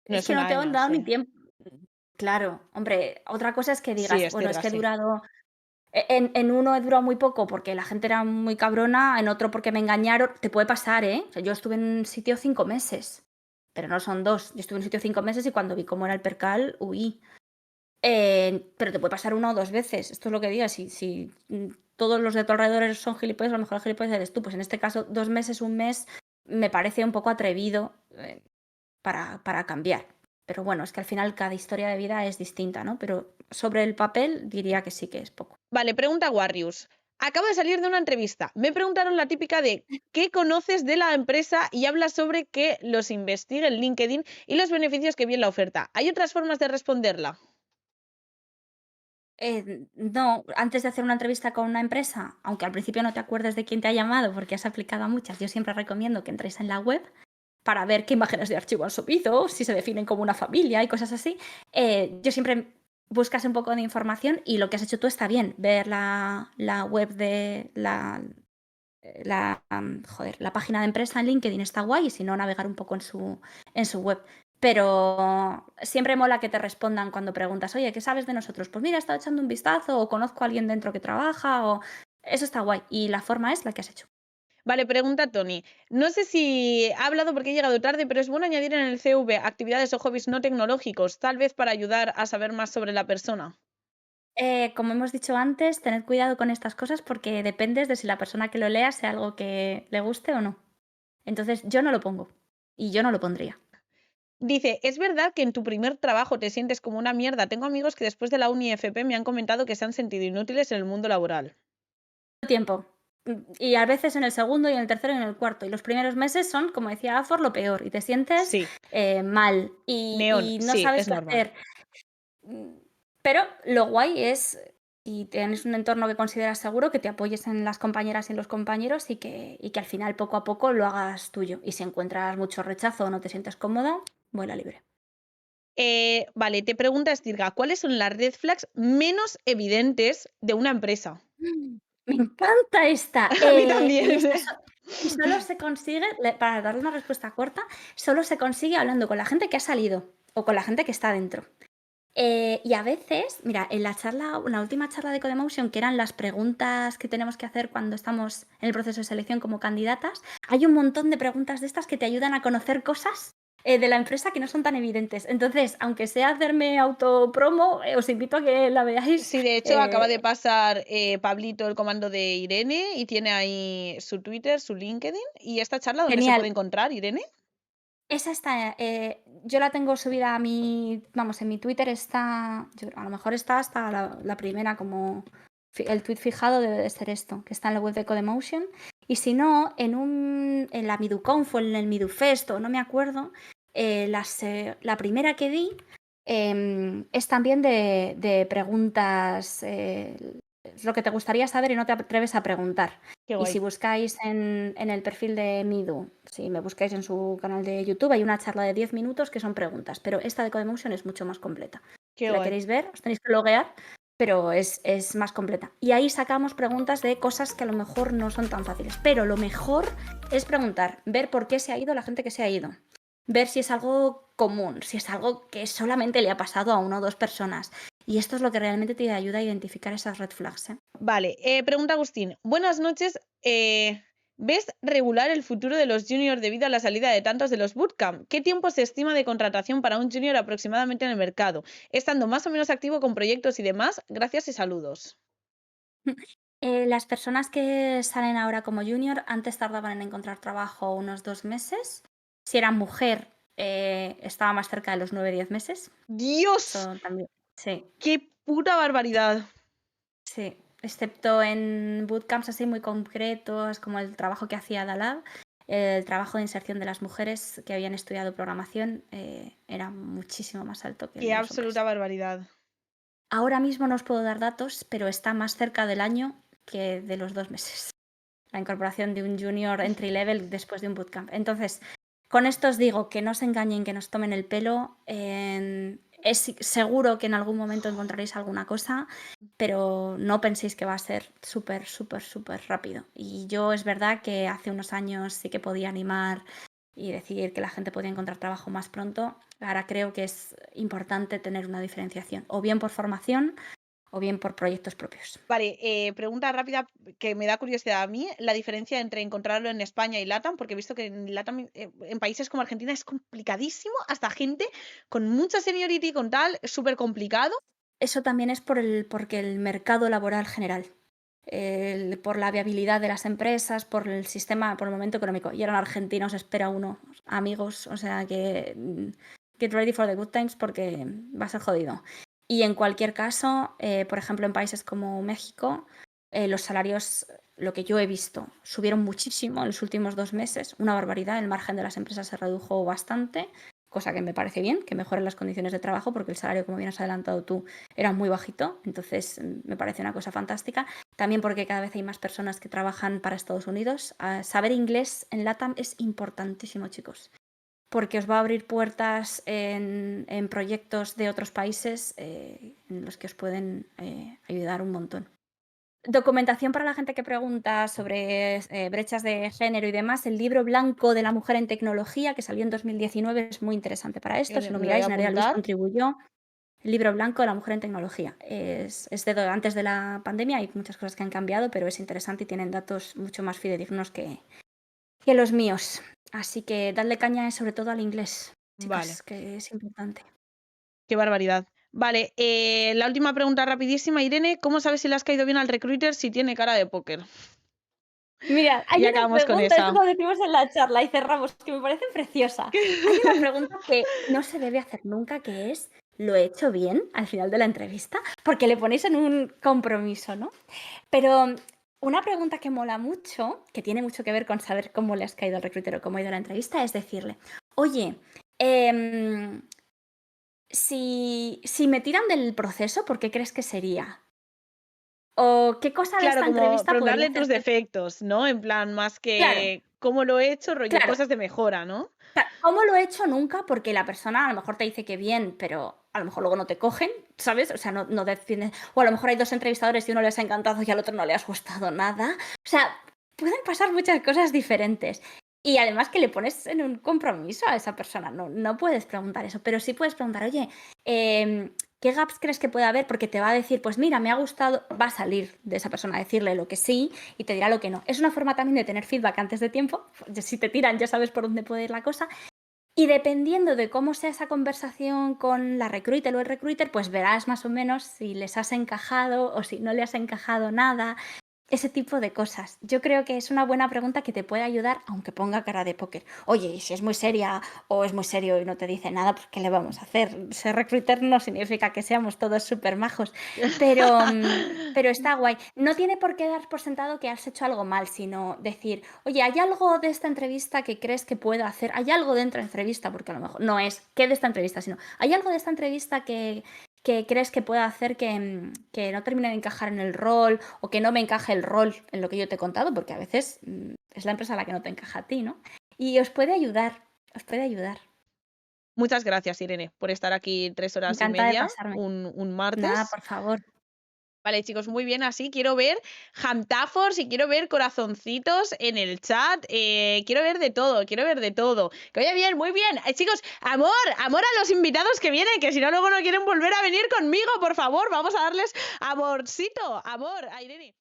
No Es es que un no te han año, dado ni sí. tiempo. Claro, hombre, otra cosa es que Sí, digas, es bueno, es Tirga, que he sí. durado. En uno he durado muy poco porque la gente era muy cabrona, en otro porque me engañaron. Te puede pasar, ¿eh? O sea, yo estuve en un sitio 5 meses, pero no son 2. Yo estuve en un sitio 5 meses y cuando vi cómo era el percal, huí. Pero te puede pasar 1 o 2 veces. Esto es lo que digas. Si todos los de tu alrededor son gilipollas, a lo mejor el gilipollas eres tú. Pues en este caso, 2 meses, 1 mes, me parece un poco atrevido para cambiar. Pero bueno, es que al final cada historia de vida es distinta, ¿no? Pero sobre el papel diría que sí que es poco. Vale, pregunta Warriors. Acabo de salir de una entrevista. Me preguntaron la típica de ¿qué conoces de la empresa? Y habla sobre que los investigue en LinkedIn y los beneficios que viene la oferta. ¿Hay otras formas de responderla? No, antes de hacer una entrevista con una empresa, aunque al principio no te acuerdes de quién te ha llamado porque has aplicado a muchas, yo siempre recomiendo que entréis en la web para ver qué imágenes de archivo han subido, si se definen como una familia y cosas así. Yo siempre buscas un poco de información y lo que has hecho tú está bien. Ver la web de la página de empresa en LinkedIn está guay y si no, navegar un poco en su web. Pero siempre mola que te respondan cuando preguntas, oye, ¿qué sabes de nosotros? Pues mira, he estado echando un vistazo o conozco a alguien dentro que trabaja o... Eso está guay y la forma es la que has hecho. Vale, pregunta Tony. No sé si ha hablado porque he llegado tarde, pero es bueno añadir en el CV actividades o hobbies no tecnológicos, tal vez para ayudar a saber más sobre la persona. Como hemos dicho antes, tened cuidado con estas cosas porque dependes de si la persona que lo lea sea algo que le guste o no. Entonces yo no lo pongo y yo no lo pondría. Dice, ¿es verdad que en tu primer trabajo te sientes como una mierda? Tengo amigos que después de la uni FP me han comentado que se han sentido inútiles en el mundo laboral. Tiempo. Y a veces en el segundo y en el tercero y en el cuarto. Y los primeros meses son, como decía Afor, lo peor. Y te sientes Sí, mal neón, y no sí, sabes es qué normal. hacer. Pero lo guay es, si tienes un entorno que consideras seguro, que te apoyes en las compañeras y en los compañeros y que al final poco a poco lo hagas tuyo. Y si encuentras mucho rechazo o no te sientes cómoda, vuela libre. Vale, te pregunta Estirga, ¿cuáles son las red flags menos evidentes de una empresa? Me encanta esta. A mí también. Y solo se consigue, para darle una respuesta corta, solo se consigue hablando con la gente que ha salido o con la gente que está dentro. Y a veces, mira, en la última charla de Codemotion, que eran las preguntas que tenemos que hacer cuando estamos en el proceso de selección como candidatas, hay un montón de preguntas de estas que te ayudan a conocer cosas de la empresa que no son tan evidentes. Entonces, aunque sea hacerme autopromo, os invito a que la veáis. Sí, de hecho, acaba de pasar Pablito el comando de Irene y tiene ahí su Twitter, su LinkedIn. ¿Y esta charla dónde se Genial. puede encontrar, Irene? Esa está, yo la tengo subida a vamos, en mi Twitter está, a lo mejor está hasta la primera, como el tweet fijado debe de ser esto, que está en la web de Codemotion. Y si no, en la MiduConf o en el MiduFest, o no me acuerdo, la primera que di es también de preguntas, lo que te gustaría saber y no te atreves a preguntar. Qué Y si guay. buscáis en el perfil de Midu, si me buscáis en su canal de YouTube, hay una charla de 10 minutos que son preguntas, pero esta de Codemotion es mucho más completa. Qué Si la guay. queréis ver, os tenéis que loguear, pero es más completa. Y ahí sacamos preguntas de cosas que a lo mejor no son tan fáciles. Pero lo mejor es preguntar, ver por qué se ha ido la gente que se ha ido. Ver si es algo común, si es algo que solamente le ha pasado a una o dos personas. Y esto es lo que realmente te ayuda a identificar esas red flags, ¿eh? Vale, pregunta Agustín. Buenas noches. ¿Ves regular el futuro de los juniors debido a la salida de tantos de los bootcamp? ¿Qué tiempo se estima de contratación para un junior aproximadamente en el mercado? Estando más o menos activo con proyectos y demás. Gracias y saludos. Las personas que salen ahora como junior antes tardaban en encontrar trabajo unos 2 meses. Si eran mujer, estaba más cerca de los 9 o 10 meses. ¡Dios! Eso también. Sí, ¡Qué puta barbaridad! sí. Excepto en bootcamps así muy concretos, como el trabajo que hacía Dalab, el trabajo de inserción de las mujeres que habían estudiado programación era muchísimo más alto que el ¡Qué de los absoluta hombres. barbaridad! Ahora mismo no os puedo dar datos, pero está más cerca del año que de los 2 meses. La incorporación de un junior entry level después de un bootcamp. Entonces, con esto os digo que no os engañen, que nos tomen el pelo. Es seguro que en algún momento encontraréis alguna cosa, pero no penséis que va a ser súper, súper, súper rápido. Y yo es verdad que hace unos años sí que podía animar y decir que la gente podía encontrar trabajo más pronto. Ahora creo que es importante tener una diferenciación, o bien por formación o bien por proyectos propios. Vale, pregunta rápida que me da curiosidad a mí, la diferencia entre encontrarlo en España y LATAM, porque he visto que en LATAM, en países como Argentina es complicadísimo, hasta gente con mucha seniority, con tal, es súper complicado. Eso también es porque el mercado laboral general, por la viabilidad de las empresas, por el sistema, por el momento económico. Y ahora en Argentina os espera uno, amigos, o sea que get ready for the good times porque va a ser jodido. Y en cualquier caso, por ejemplo, en países como México, los salarios, lo que yo he visto, subieron muchísimo en los últimos 2 meses, una barbaridad, el margen de las empresas se redujo bastante, cosa que me parece bien, que mejoren las condiciones de trabajo, porque el salario, como bien has adelantado tú, era muy bajito, entonces me parece una cosa fantástica. También porque cada vez hay más personas que trabajan para Estados Unidos. Saber inglés en LATAM es importantísimo, chicos, porque os va a abrir puertas en proyectos de otros países en los que os pueden ayudar un montón. Documentación para la gente que pregunta sobre brechas de género y demás. El libro blanco de la mujer en tecnología, que salió en 2019, es muy interesante para esto. Si lo Me lo voy a miráis, Nerea Luis apuntar. contribuyó. El libro blanco de la mujer en tecnología. Es de antes de la pandemia, hay muchas cosas que han cambiado, pero es interesante y tienen datos mucho más fidedignos que los míos. Así que dadle caña sobre todo al inglés, Vale, chicas, que es importante. qué barbaridad. Vale, la última pregunta rapidísima, Irene, ¿cómo sabes si le has caído bien al recruiter si tiene cara de póker? Mira, hay Y una acabamos con pregunta, esto esa. lo decimos en la charla y cerramos, que me parece preciosa. Hay una pregunta que no se debe hacer nunca, que es, ¿lo he hecho bien al final de la entrevista? Porque le ponéis en un compromiso, ¿no? Pero una pregunta que mola mucho, que tiene mucho que ver con saber cómo le has caído al recruiter o cómo ha ido la entrevista, es decirle, oye, si me tiran del proceso, ¿por qué crees que sería? ¿O qué cosa de Claro, esta como entrevista podría preguntarle tus hacerte? defectos, ¿no? En plan, más Claro, que cómo lo he hecho, rollo claro. cosas de mejora, ¿no? ¿Cómo lo he hecho? Nunca, porque la persona a lo mejor te dice que bien, pero a lo mejor luego no te cogen, ¿sabes? O sea, no defiendes. O a lo mejor hay dos entrevistadores y uno les ha encantado y al otro no le has gustado nada. O sea, pueden pasar muchas cosas diferentes. Y además que le pones en un compromiso a esa persona. No puedes preguntar eso, pero sí puedes preguntar, oye, ¿qué gaps crees que puede haber? Porque te va a decir, pues mira, me ha gustado, va a salir de esa persona a decirle lo que sí y te dirá lo que no. Es una forma también de tener feedback antes de tiempo. Si te tiran, ya sabes por dónde puede ir la cosa. Y dependiendo de cómo sea esa conversación con la recruiter o el recruiter, pues verás más o menos si les has encajado o si no le has encajado nada. Ese tipo de cosas. Yo creo que es una buena pregunta que te puede ayudar, aunque ponga cara de póker. Oye, y si es muy seria o es muy serio y no te dice nada, pues ¿qué le vamos a hacer? Ser recruiter no significa que seamos todos súper majos, pero está guay. No tiene por qué dar por sentado que has hecho algo mal, sino decir, oye, ¿hay algo de esta entrevista que crees que puedo hacer? ¿Hay algo dentro de la entrevista? Porque a lo mejor no es qué de esta entrevista, sino ¿hay algo de esta entrevista que crees que pueda hacer que no termine de encajar en el rol o que no me encaje el rol en lo que yo te he contado? Porque a veces es la empresa la que no te encaja a ti, ¿no? Y os puede ayudar, os puede ayudar. Muchas gracias, Irene, por estar aquí 3 horas y Encantada de media, pasarme. un Nada, martes. por favor. Vale, chicos, muy bien, así quiero ver Hamtafors y quiero ver corazoncitos en el chat, quiero ver de todo, quiero ver de todo. Que vaya bien, muy bien. Chicos, amor, amor a los invitados que vienen, que si no luego no quieren volver a venir conmigo, por favor, vamos a darles amorcito, amor, a Irene.